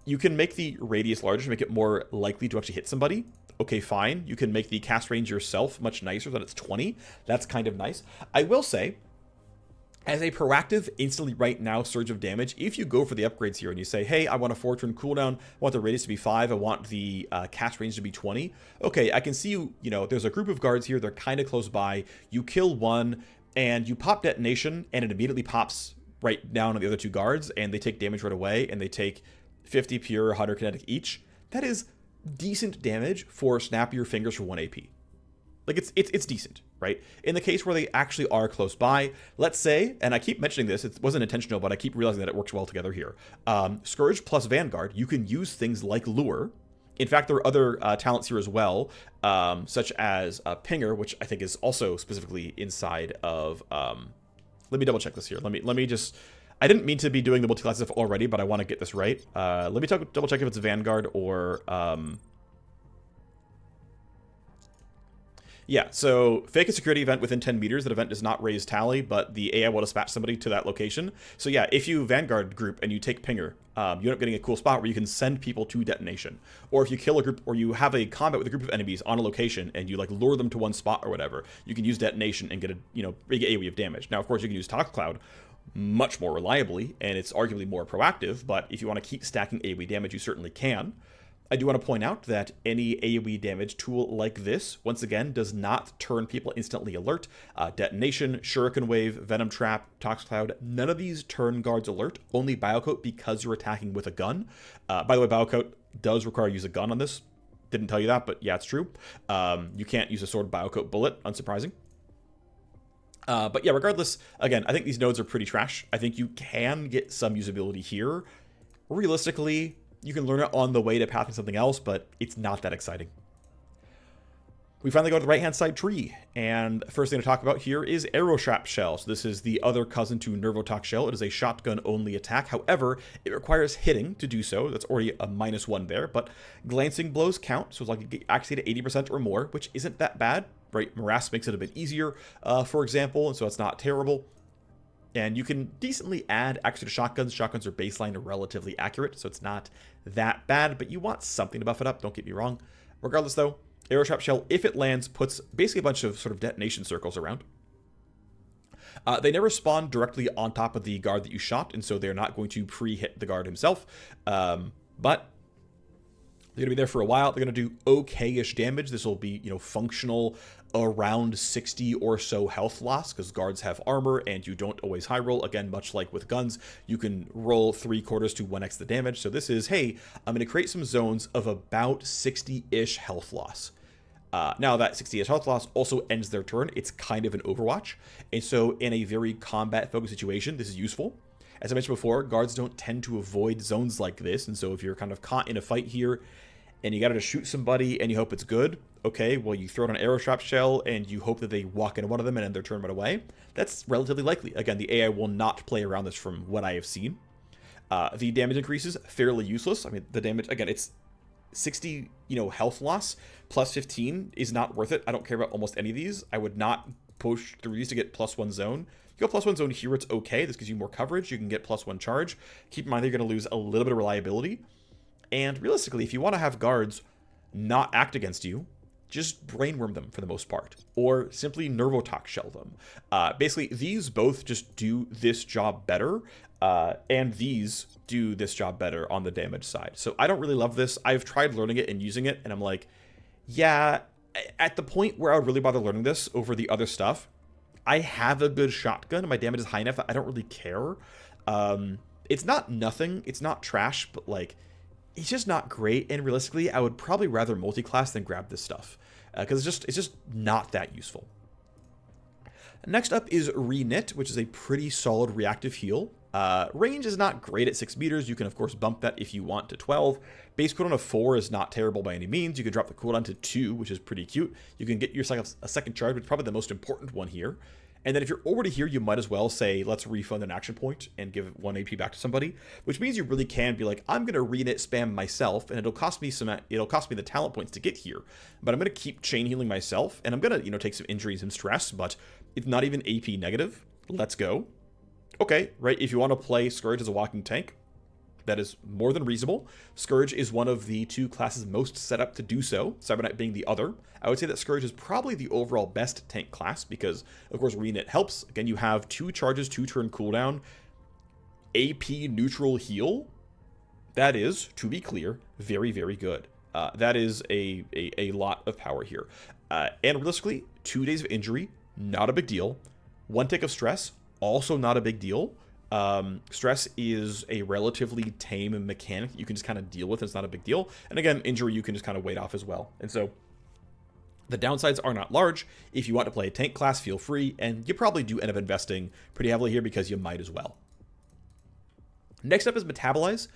Speaker 1: You can make the radius larger to make it more likely to actually hit somebody. Okay, fine. You can make the cast range yourself much nicer, that it's 20. That's kind of nice. I will say, as a proactive, instantly right now surge of damage, if you go for the upgrades here and you say, hey, I want a 4-turn cooldown, I want the radius to be 5, I want the cast range to be 20. Okay, I can see there's a group of guards here, they're kind of close by. You kill one, and you pop Detonation, and it immediately pops right down on the other 2 guards, and they take damage right away, and they take 50 pure, 100 kinetic each. That is decent damage for snap your fingers for 1 AP. Like, it's decent, right? In the case where they actually are close by, let's say, and I keep mentioning this, it wasn't intentional, but I keep realizing that it works well together here. Scourge plus Vanguard, you can use things like Lure. In fact, there are other talents here as well, such as Pinger, which I think is also specifically inside of... let me double check this here. Let me just... I didn't mean to be doing the multi-class stuff already, but I want to get this right. Let me double check if it's Vanguard or... Yeah, so fake a security event within 10 meters. That event does not raise tally, but the AI will dispatch somebody to that location. So yeah, if you Vanguard group and you take Pinger, you end up getting a cool spot where you can send people to Detonation. Or if you kill a group, or you have a combat with a group of enemies on a location and you like lure them to one spot or whatever, you can use Detonation and get a big AoE of damage. Now, of course, you can use Tox Cloud much more reliably, and it's arguably more proactive, but if you want to keep stacking AoE damage, you certainly can. I do want to point out that any AoE damage tool like this, once again, does not turn people instantly alert. Detonation, Shuriken Wave, Venom Trap, Tox Cloud, none of these turn guards alert, only Biocoat because you're attacking with a gun. By the way, Biocoat does require you to use a gun on this. Didn't tell you that, but yeah, it's true. You can't use a sword Biocoat bullet, unsurprising. But yeah, regardless, again, I think these nodes are pretty trash. I think you can get some usability here. Realistically, you can learn it on the way to pathing something else, but it's not that exciting. We finally go to the right-hand side tree, and the first thing to talk about here is Arrow Trap Shell. So this is the other cousin to Nervotok Shell. It is a shotgun-only attack. However, it requires hitting to do so. That's already a -1 there, but glancing blows count, so it's like you get actually to 80% or more, which isn't that bad, right? Morass makes it a bit easier, for example, and so it's not terrible. And you can decently add actually to shotguns. Shotguns are baseline relatively accurate, so it's not that bad, but you want something to buff it up, don't get me wrong. Regardless, though, Arrow Trap Shell, if it lands, puts basically a bunch of sort of detonation circles around. They never spawn directly on top of the guard that you shot, and so they're not going to pre-hit the guard himself. But they're going to be there for a while. They're going to do okay-ish damage. This will be, functional around 60 or so health loss, because guards have armor, and you don't always high roll. Again, much like with guns, you can roll 3/4 to 1x the damage. So this is, hey, I'm going to create some zones of about 60-ish health loss. Now that 60-ish health loss also ends their turn. It's kind of an Overwatch. And so in a very combat-focused situation, this is useful. As I mentioned before, guards don't tend to avoid zones like this. And so if you're kind of caught in a fight here and you got to shoot somebody and you hope it's good, okay, well, you throw it on an Arrow Trap Shell and you hope that they walk into one of them and end their turn right away. That's relatively likely. Again, the AI will not play around this from what I have seen. The damage increases, fairly useless. I mean, the damage, again, it's 60, health loss plus 15 is not worth it. I don't care about almost any of these. I would not push through these to get +1 zone. You go +1 zone here, it's okay. This gives you more coverage. You can get +1 charge. Keep in mind that you're going to lose a little bit of reliability. And realistically, if you want to have guards not act against you, just brainworm them for the most part, or simply Nervotok Shell them. Basically, these both just do this job better, and these do this job better on the damage side. So I don't really love this. I've tried learning it and using it, and I'm like, yeah, at the point where I would really bother learning this over the other stuff, I have a good shotgun, and my damage is high enough that I don't really care. It's not nothing, it's not trash, but like, it's just not great, and realistically, I would probably rather multi-class than grab this stuff, because it's just not that useful. Next up is Reknit, which is a pretty solid reactive heal. Range is not great at 6 meters. You can, of course, bump that if you want to 12. Base cooldown of 4 is not terrible by any means. You can drop the cooldown to 2, which is pretty cute. You can get yourself a second charge, which is probably the most important one here. And then if you're already here, you might as well say, let's refund an action point and give 1 AP back to somebody, which means you really can be like, I'm going to Reknit spam myself, and it'll cost me the talent points to get here, but I'm going to keep chain healing myself, and I'm going to, take some injuries and stress, but it's not even AP negative. Let's go. Okay, right, if you want to play Scourge as a walking tank, that is more than reasonable. Scourge is one of the 2 classes most set up to do so, Cyberknight being the other. I would say that Scourge is probably the overall best tank class because, of course, Reknit helps. Again, you have 2 charges, 2 turn cooldown, AP neutral heal. That is, to be clear, very, very good. That is a lot of power here. And realistically, 2 days of injury, not a big deal. 1 tick of stress, also not a big deal. Stress is a relatively tame mechanic you can just kind of deal with. It's not a big deal. And again, injury you can just kind of wait off as well. And so the downsides are not large. If you want to play a tank class, feel free. And you probably do end up investing pretty heavily here because you might as well. Next up is Metabolize.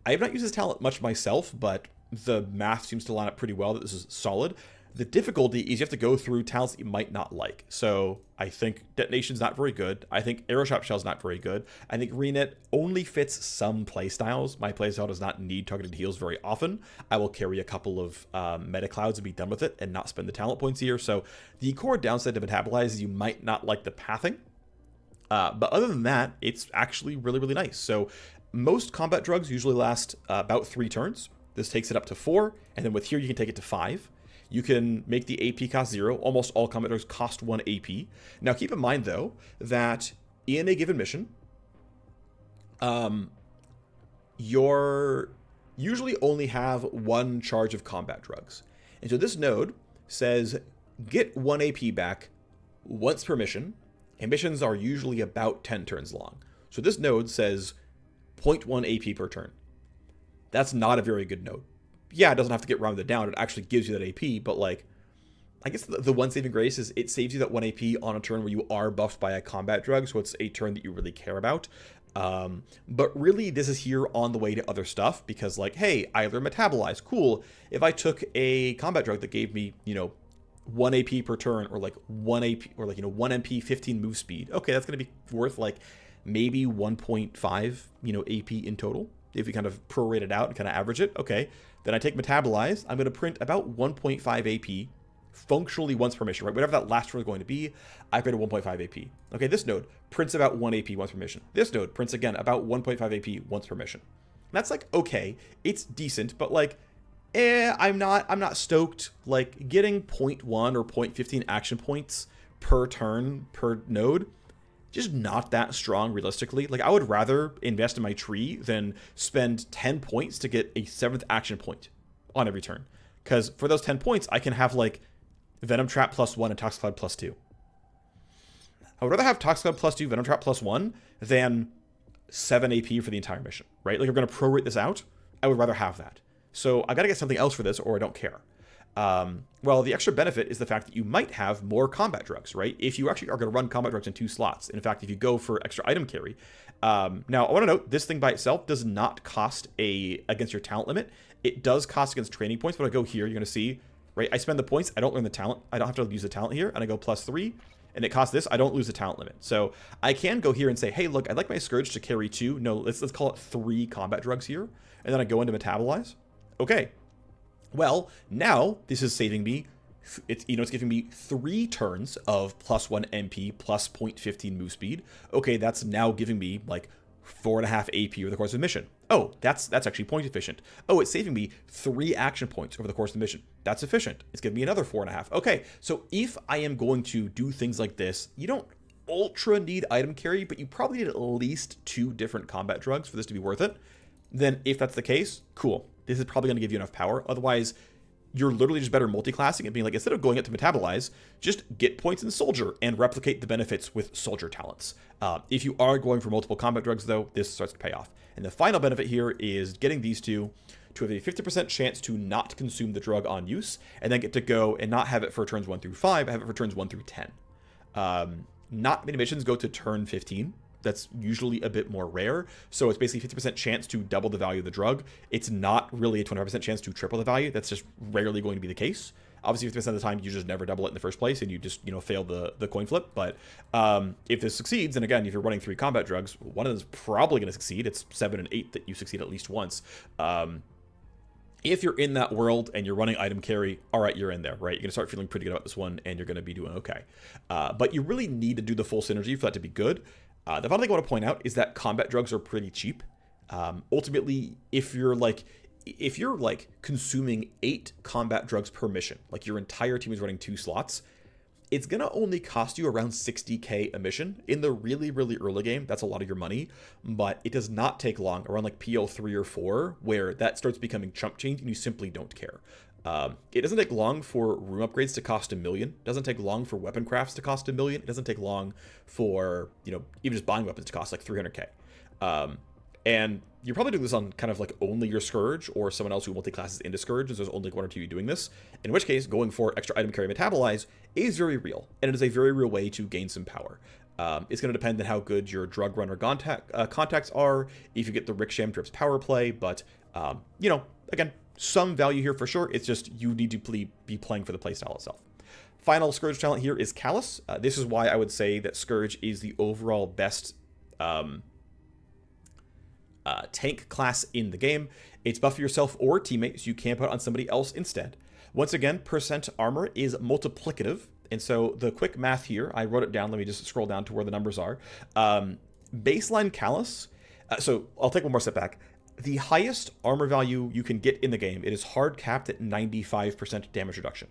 Speaker 1: I have not used this talent much myself, but the math seems to line up pretty well that this is solid. The difficulty is you have to go through talents that you might not like. So I think Detonation's not very good. I think Arrow Trap Shell's not very good. I think Reknit only fits some playstyles. My playstyle does not need targeted heals very often. I will carry a couple of meta clouds and be done with it and not spend the talent points here. So the core downside to Metabolize is you might not like the pathing. But other than that, it's actually really, really nice. So most combat drugs usually last about 3 turns. This takes it up to 4. And then with here, you can take it to 5. You can make the AP cost 0. Almost all combat drugs cost 1 AP. Now, keep in mind, though, that in a given mission, you're usually only have 1 charge of combat drugs. And so this node says, get 1 AP back once per mission, and missions are usually about 10 turns long. So this node says 0.1 AP per turn. That's not a very good node. Yeah, it doesn't have to get rounded down. It actually gives you that AP, but like, I guess the one saving grace is it saves you that 1 AP on a turn where you are buffed by a combat drug, so it's a turn that you really care about. But really, this is here on the way to other stuff, because like, hey, I learn Metabolize, cool. If I took a combat drug that gave me, 1 AP per turn, or like 1 AP, or like, 1 MP, 15 move speed, okay, that's going to be worth like maybe 1.5, AP in total. If you kind of prorate it out and kind of average it, okay. Then I take Metabolize, I'm going to print about 1.5 AP functionally once per mission, right? Whatever that last turn is going to be, I print a 1.5 AP. Okay, this node prints about 1 AP once per mission. This node prints again about 1.5 AP once per mission. And that's like, okay, it's decent, but like, I'm not stoked. Like, getting 0.1 or 0.15 action points per turn per node, just not that strong realistically. Like, I would rather invest in my tree than spend 10 points to get a 7th action point on every turn. Because for those 10 points, I can have like Venom Trap +1 and Toxic Cloud +2. I would rather have Toxic Cloud +2, Venom Trap +1 than 7 AP for the entire mission, right? Like, if we're going to prorate this out, I would rather have that. So I got to get something else for this, or I don't care. Well, the extra benefit is the fact that you might have more combat drugs, right? If you actually are going to run combat drugs in 2 slots. In fact, if you go for extra item carry. Now, I want to note, this thing by itself does not cost against your talent limit. It does cost against training points, but I go here, you're going to see, right? I spend the points, I don't learn the talent. I don't have to use the talent here, and I go +3, and it costs this, I don't lose the talent limit. So I can go here and say, hey, look, I'd like my Scourge to carry 2. No, let's call it 3 combat drugs here. And then I go into Metabolize. Okay. Well, now this is saving me, it's giving me 3 turns of +1 MP plus 0.15 move speed. Okay, that's now giving me like 4.5 AP over the course of the mission. Oh, that's actually point efficient. Oh, it's saving me 3 action points over the course of the mission. That's efficient. It's giving me another 4.5. Okay, so if I am going to do things like this, you don't ultra need item carry, but you probably need at least 2 different combat drugs for this to be worth it. Then if that's the case, cool. This is probably going to give you enough power. Otherwise, you're literally just better multiclassing and being like, instead of going up to Metabolize, just get points in Soldier and replicate the benefits with Soldier talents. If you are going for multiple combat drugs, though, this starts to pay off. And the final benefit here is getting these two to have a 50% chance to not consume the drug on use, and then get to go and not have it for turns 1 through 5, have it for turns 1 through 10. Not many missions go to turn 15. That's usually a bit more rare. So it's basically 50% chance to double the value of the drug. It's not really a 25% chance to triple the value. That's just rarely going to be the case. Obviously, 50% of the time, you just never double it in the first place, and you just, fail the coin flip. But if this succeeds, and again, if you're running 3 combat drugs, one of them is probably going to succeed. It's 7 and 8 that you succeed at least once. If you're in that world and you're running item carry, all right, you're in there, right? You're going to start feeling pretty good about this one, and you're going to be doing okay. But you really need to do the full synergy for that to be good. The final thing I want to point out is that combat drugs are pretty cheap. Ultimately, if you're consuming 8 combat drugs per mission, like your entire team is running 2 slots, it's going to only cost you around 60k a mission. In the really, really early game, that's a lot of your money, but it does not take long, around like PO 3 or 4, where that starts becoming chump change and you simply don't care. It doesn't take long for room upgrades to cost $1 million. It doesn't take long for weapon crafts to cost $1 million. It doesn't take long for, even just buying weapons to cost like 300k. And you're probably doing this on kind of like only your Scourge or someone else who multi-classes into Scourge, as there's only 1 or 2 of you doing this. In which case, going for extra item carry Metabolize is very real, and it is a very real way to gain some power. It's going to depend on how good your drug runner contacts are, if you get the Ricksham Drips power play, but, again, some value here for sure. It's just you need to be playing for the playstyle itself. Final Scourge talent here is Callus. This is why I would say that Scourge is the overall best tank class in the game. It's buff for yourself or teammates. You camp out on somebody else instead. Once again, percent armor is multiplicative. And so the quick math here, I wrote it down. Let me just scroll down to where the numbers are. Baseline Callus. So I'll take one more step back. The highest armor value you can get in the game, it is hard capped at 95% damage reduction.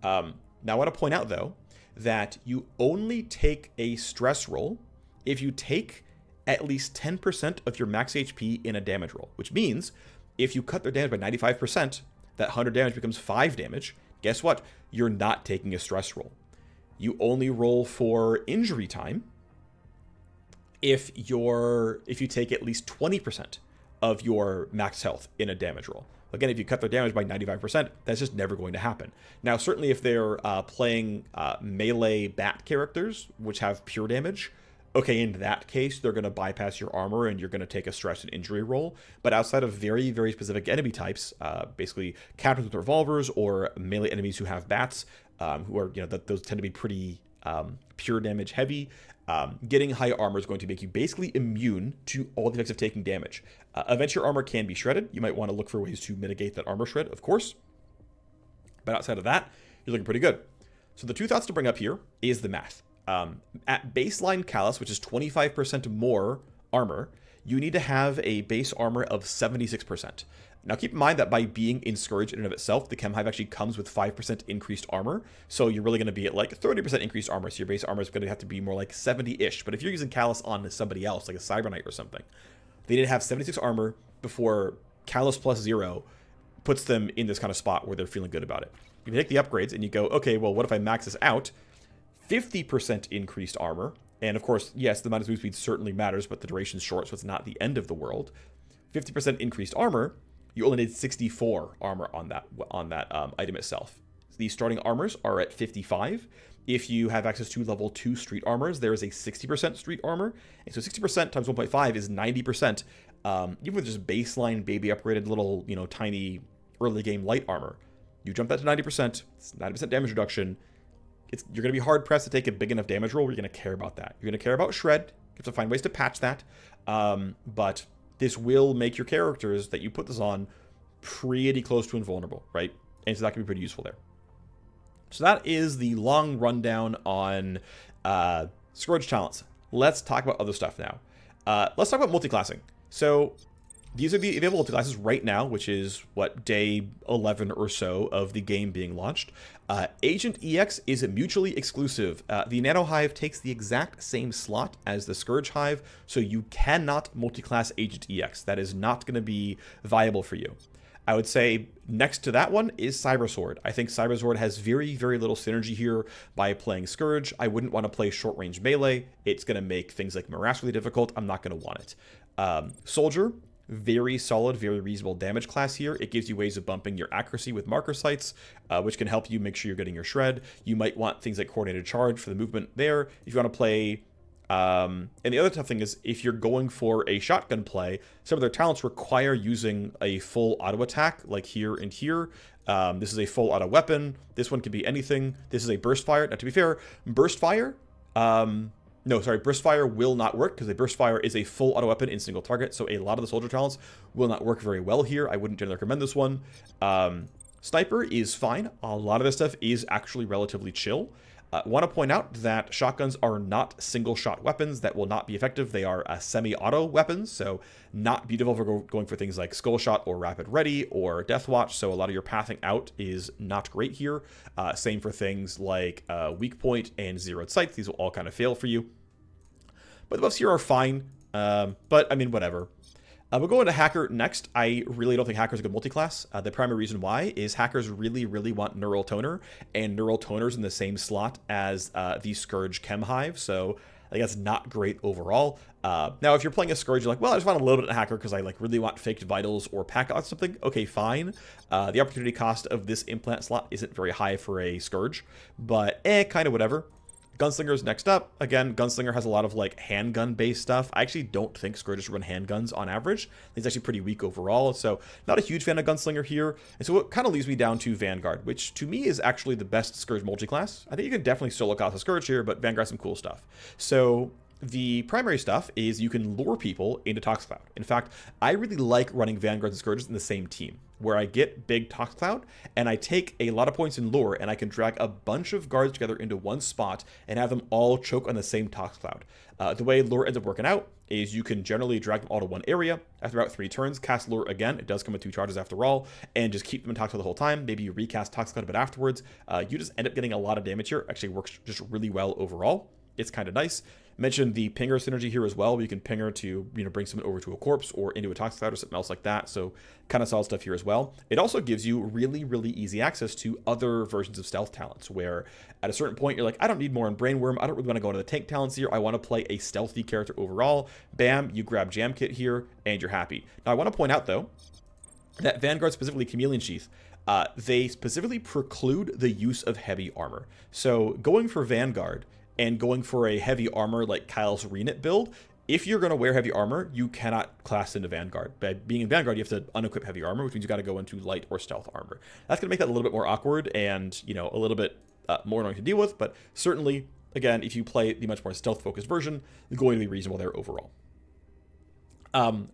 Speaker 1: Now I want to point out, though, that you only take a stress roll if you take at least 10% of your max HP in a damage roll, which means if you cut their damage by 95%, that 100 damage becomes 5 damage. Guess what? You're not taking a stress roll. You only roll for injury time if you take at least 20% of your max health in a damage roll, Again, if you cut their damage by 95%, that's just never going to happen. Now, certainly if they're playing melee bat characters, which have pure damage, okay, in that case, they're going to bypass your armor and you're going to take a stress and injury roll. But outside of very, very specific enemy types, basically captains with revolvers or melee enemies who have bats, who are, those tend to be pretty pure damage heavy, getting high armor is going to make you basically immune to all the effects of taking damage. Eventually, your armor can be shredded. You might want to look for ways to mitigate that armor shred, of course. But outside of that, you're looking pretty good. So the two thoughts to bring up here is the math. At baseline Callus, which is 25% more armor, you need to have a base armor of 76%. Now keep in mind that by being in Scourge in and of itself, the Chem Hive actually comes with 5% increased armor. So you're really going to be at like 30% increased armor. So your base armor is going to have to be more like 70-ish. But if you're using Callus on somebody else, like a Cyber Knight or something, they need to have 76 armor before Callus plus 0 puts them in this kind of spot where they're feeling good about it. You take the upgrades and you go, okay, well, what if I max this out? 50% increased armor. And of course, yes, the minus move speed certainly matters, but the duration's short, so it's not the end of the world. 50% increased armor. You only need 64 armor on that item itself. The starting armors are at 55. If you have access to level 2 street armors, there is a 60% street armor. And so 60% times 1.5 is 90%. Even with just baseline baby upgraded little, tiny early game light armor. You jump that to 90%, it's 90% damage reduction. You're going to be hard pressed to take a big enough damage roll where you're going to care about that. You're going to care about shred. You have to find ways to patch that. But this will make your characters that you put this on pretty close to invulnerable, right? And so that can be pretty useful there. So that is the long rundown on Scourge talents. Let's talk about other stuff now. Let's talk about multiclassing. So these are the available multiclasses right now, which is, day 11 or so of the game being launched. Agent EX is mutually exclusive. The Nano Hive takes the exact same slot as the Scourge Hive, so you cannot multiclass Agent EX. That is not going to be viable for you. I would say next to that one is Cyber Sword. I think Cyber Sword has very, very little synergy here by playing Scourge. I wouldn't want to play short-range melee. It's going to make things like Morass really difficult. I'm not going to want it. Soldier, very solid, very reasonable damage class here. It gives you ways of bumping your accuracy with marker sights, which can help you make sure you're getting your shred. You might want things like coordinated charge for the movement there. If you want to play... and the other tough thing is if you're going for a shotgun play, some of their talents require using a full auto attack, like here and here. This is a full auto weapon. This one could be anything. This is a burst fire. Now, to be fair, burst fire... burst fire will not work because a burst fire is a full auto weapon in single target. So a lot of the soldier talents will not work very well here. I wouldn't generally recommend this one. Sniper is fine. A lot of this stuff is actually relatively chill. Want to point out that shotguns are not single-shot weapons that will not be effective. They are semi-auto weapons, so not beautiful for going for things like Skull Shot or Rapid Ready or Death Watch, so a lot of your pathing out is not great here. Same for things like Weak Point and Zeroed Sights. These will all kind of fail for you. But the buffs here are fine, but, I mean, whatever. We'll go into Hacker next. I really don't think Hacker's a good multiclass. The primary reason why is hackers really, really want Neural Toner, and Neural Toner's in the same slot as the Scourge Chem Hive, so I think that's not great overall. Now, if you're playing a Scourge, you're like, well, I just want a little bit of Hacker because I really want Faked Vitals or Pack Out something. Okay, fine. The opportunity cost of this implant slot isn't very high for a Scourge, but kind of whatever. Gunslinger's next up. Again, Gunslinger has a lot of handgun-based stuff. I actually don't think Scourges run handguns on average. He's actually pretty weak overall, so not a huge fan of Gunslinger here. And so it kind of leaves me down to Vanguard, which to me is actually the best Scourge multiclass. I think you can definitely solo cast a Scourge here, but Vanguard's some cool stuff. So the primary stuff is you can lure people into Toxcloud. In fact, I really like running Vanguards and Scourges in the same team, where I get big Toxcloud, and I take a lot of points in lure, and I can drag a bunch of guards together into one spot and have them all choke on the same Toxcloud. The way lure ends up working out is you can generally drag them all to one area. After about 3 turns, cast lure again. It does come with 2 charges after all, and just keep them in Toxcloud the whole time. Maybe you recast Toxcloud a bit afterwards. You just end up getting a lot of damage here. Actually works just really well overall. It's kind of nice. Mentioned the pinger synergy here as well, where you can pinger to bring someone over to a corpse or into a Toxcloud or something else like that. So kind of solid stuff here as well. It also gives you really, really easy access to other versions of stealth talents, where at a certain point you're like, I don't need more on Brainworm. I don't really want to go into the tank talents here. I want to play a stealthy character overall. Bam, you grab Jam Kit here and you're happy. Now I want to point out though, that Vanguard, specifically Chameleon Sheath, they specifically preclude the use of heavy armor. So going for Vanguard and going for a heavy armor like Kyle's Renit build, if you're going to wear heavy armor, you cannot class into Vanguard. By being in Vanguard, you have to unequip heavy armor, which means you got to go into light or stealth armor. That's going to make that a little bit more awkward and, you know, a little bit more annoying to deal with, but certainly, again, if you play the much more stealth-focused version, it's going to be reasonable there overall.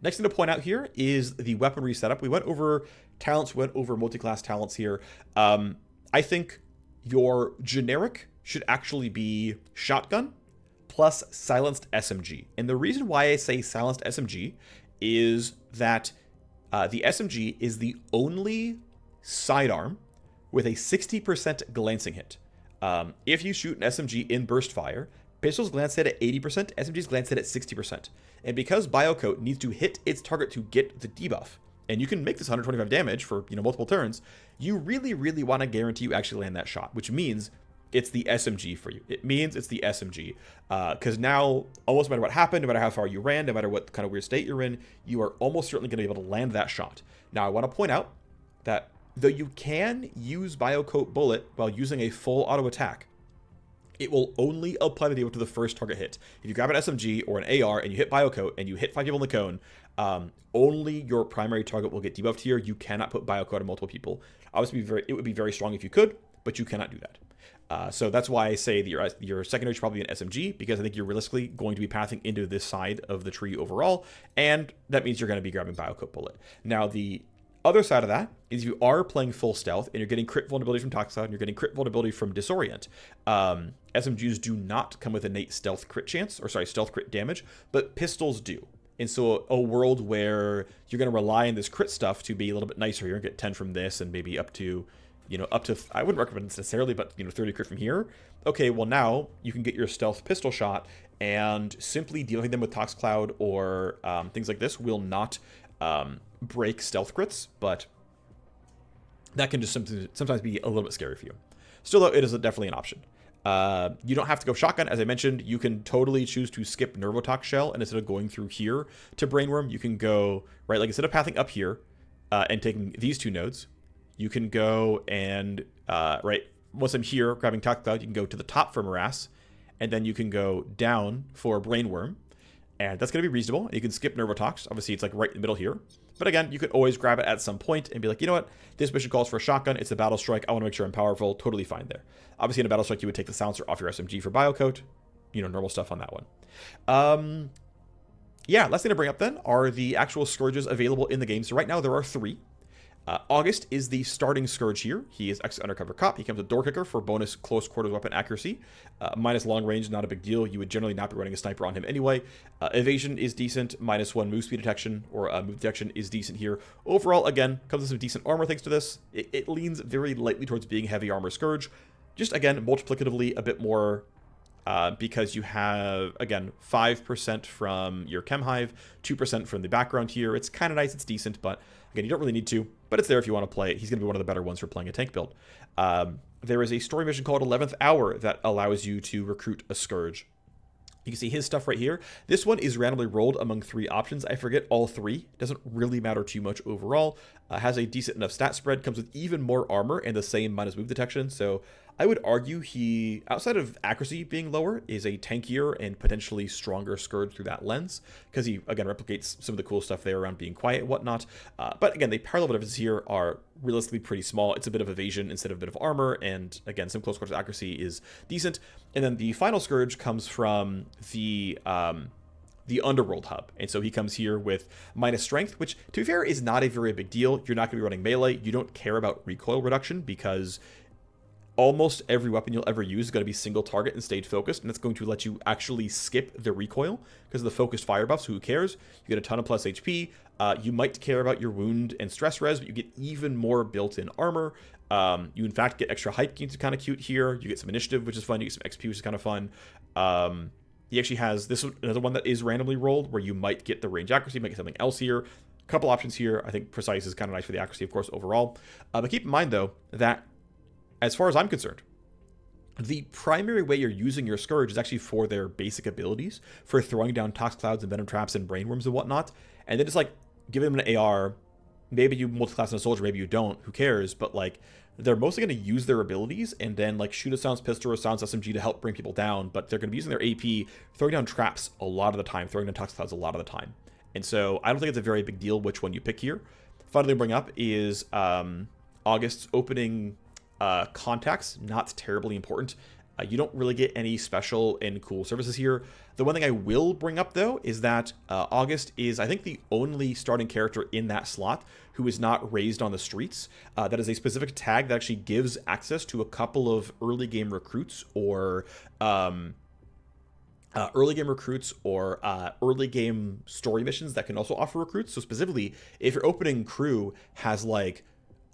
Speaker 1: Next thing to point out here is the weaponry setup. We went over talents, went over multi-class talents here. I think your generic should actually be shotgun plus silenced SMG. And the reason why I say silenced SMG is that the SMG is the only sidearm with a 60% glancing hit. If you shoot an SMG in burst fire, pistols glance hit at 80%, SMGs glance hit at 60%. And because Biocoat needs to hit its target to get the debuff, and you can make this 125 damage for, you know, multiple turns, you really, really want to guarantee you actually land that shot, which means it's the SMG for you. It means it's the SMG. Because now, almost no matter what happened, no matter how far you ran, no matter what kind of weird state you're in, you are almost certainly going to be able to land that shot. Now, I want to point out that though you can use Biocoat Bullet while using a full auto attack, it will only apply the debuff to the first target hit. If you grab an SMG or an AR and you hit Biocoat and you hit 5 people in the cone, only your primary target will get debuffed here. You cannot put Biocoat on multiple people. Obviously, it would be very strong if you could, but you cannot do that. So that's why I say that your secondary should probably be an SMG, because I think you're realistically going to be pathing into this side of the tree overall, and that means you're going to be grabbing Biocoat Bullet. Now, the other side of that is you are playing full stealth and you're getting crit vulnerability from Toxic Cloud and you're getting crit vulnerability from Disorient. SMGs do not come with innate stealth crit chance, or sorry, stealth crit damage, but pistols do. And so a world where you're going to rely on this crit stuff to be a little bit nicer here and get 10 from this and maybe up to, I wouldn't recommend this necessarily, but 30 crit from here. Okay, well now you can get your stealth pistol shot, and simply dealing them with Toxic Cloud or things like this will not break stealth crits, but that can just sometimes be a little bit scary for you. Still, though, it is definitely an option. You don't have to go shotgun. As I mentioned, you can totally choose to skip Nervotox Shell, and instead of going through here to Brainworm, you can go, right, like instead of pathing up here and taking these two nodes, you can go and, right, once I'm here grabbing Toxic Cloud, you can go to the top for Morass, and then you can go down for Brainworm, and that's going to be reasonable. You can skip Nervotox. Obviously, it's like right in the middle here. But again, you could always grab it at some point and be like, you know what? This mission calls for a shotgun. It's a Battle Strike. I want to make sure I'm powerful. Totally fine there. Obviously, in a Battle Strike, you would take the silencer off your SMG for Biocoat. Normal stuff on that one. Yeah, last thing to bring up then are the actual Scourges available in the game. So right now, there are 3. August is the starting Scourge here. He is ex-undercover cop. He comes with door kicker for bonus close quarters weapon accuracy. Minus long range, not a big deal. You would generally not be running a sniper on him anyway. Evasion is decent. -1 move speed detection or move detection is decent here. Overall, again, comes with some decent armor thanks to this. It leans very lightly towards being heavy armor Scourge. Just, again, multiplicatively a bit more because you have, again, 5% from your Chem Hive, 2% from the background here. It's kind of nice. It's decent, but again, you don't really need to, but it's there if you want to play it. He's going to be one of the better ones for playing a tank build. There is a story mission called 11th Hour that allows you to recruit a Scourge. You can see his stuff right here. This one is randomly rolled among 3 options. I forget all 3. Doesn't really matter too much overall. Has a decent enough stat spread. Comes with even more armor and the same minus move detection. So I would argue he, outside of accuracy being lower, is a tankier and potentially stronger Scourge through that lens. Because he, again, replicates some of the cool stuff there around being quiet and whatnot. But again, the power level differences here are realistically pretty small. It's a bit of evasion instead of a bit of armor. And again, some close quarters accuracy is decent. And then the final Scourge comes from the Underworld hub. And so he comes here with minus strength, which, to be fair, is not a very big deal. You're not going to be running melee. You don't care about recoil reduction because almost every weapon you'll ever use is going to be single target and stage focused, and that's going to let you actually skip the recoil because of the focused fire buffs. Who cares? You get a ton of plus HP. You might care about your wound and stress res, but you get even more built-in armor. You, in fact, get extra height gains, kind of cute here. You get some initiative, which is fun. You get some XP, which is kind of fun. He actually has this another one that is randomly rolled, where you might get the range accuracy, might get something else here. A couple options here. I think precise is kind of nice for the accuracy, of course, overall. But keep in mind, though, that as far as I'm concerned, the primary way you're using your Scourge is actually for their basic abilities, for throwing down Toxic Clouds and Venom Traps and Brainworms and whatnot, and then just like giving them an AR, maybe you multiclass in a soldier, maybe you don't, who cares, but like they're mostly going to use their abilities and then like shoot a silenced pistol or silenced SMG to help bring people down, but they're going to be using their AP, throwing down traps a lot of the time, throwing down toxic clouds a lot of the time. And so I don't think it's a very big deal which one you pick here. Finally, bring up is August's opening contacts, not terribly important. You don't really get any special and cool services here. The one thing I will bring up, though, is that August is, I think, the only starting character in that slot who is not raised on the streets. That is a specific tag that actually gives access to a couple of early game recruits or early game story missions that can also offer recruits. So specifically, if your opening crew has like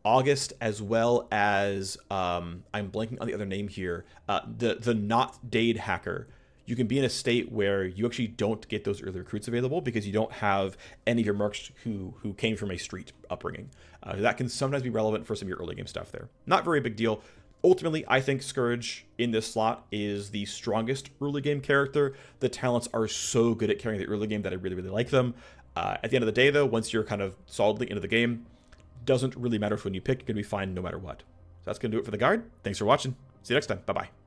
Speaker 1: August as well as I'm blanking on the other name here, the not Dade hacker, you can be in a state where you actually don't get those early recruits available because you don't have any of your mercs who came from a street upbringing. That can sometimes be relevant for some of your early game stuff there. Not very big deal. Ultimately, I think Scourge in this slot is the strongest early game character. The talents are so good at carrying the early game that I really, really like them. At the end of the day, though, once you're kind of solidly into the game, doesn't really matter which one you pick. You're going to be fine no matter what. So that's going to do it for the guide. Thanks for watching. See you next time. Bye-bye.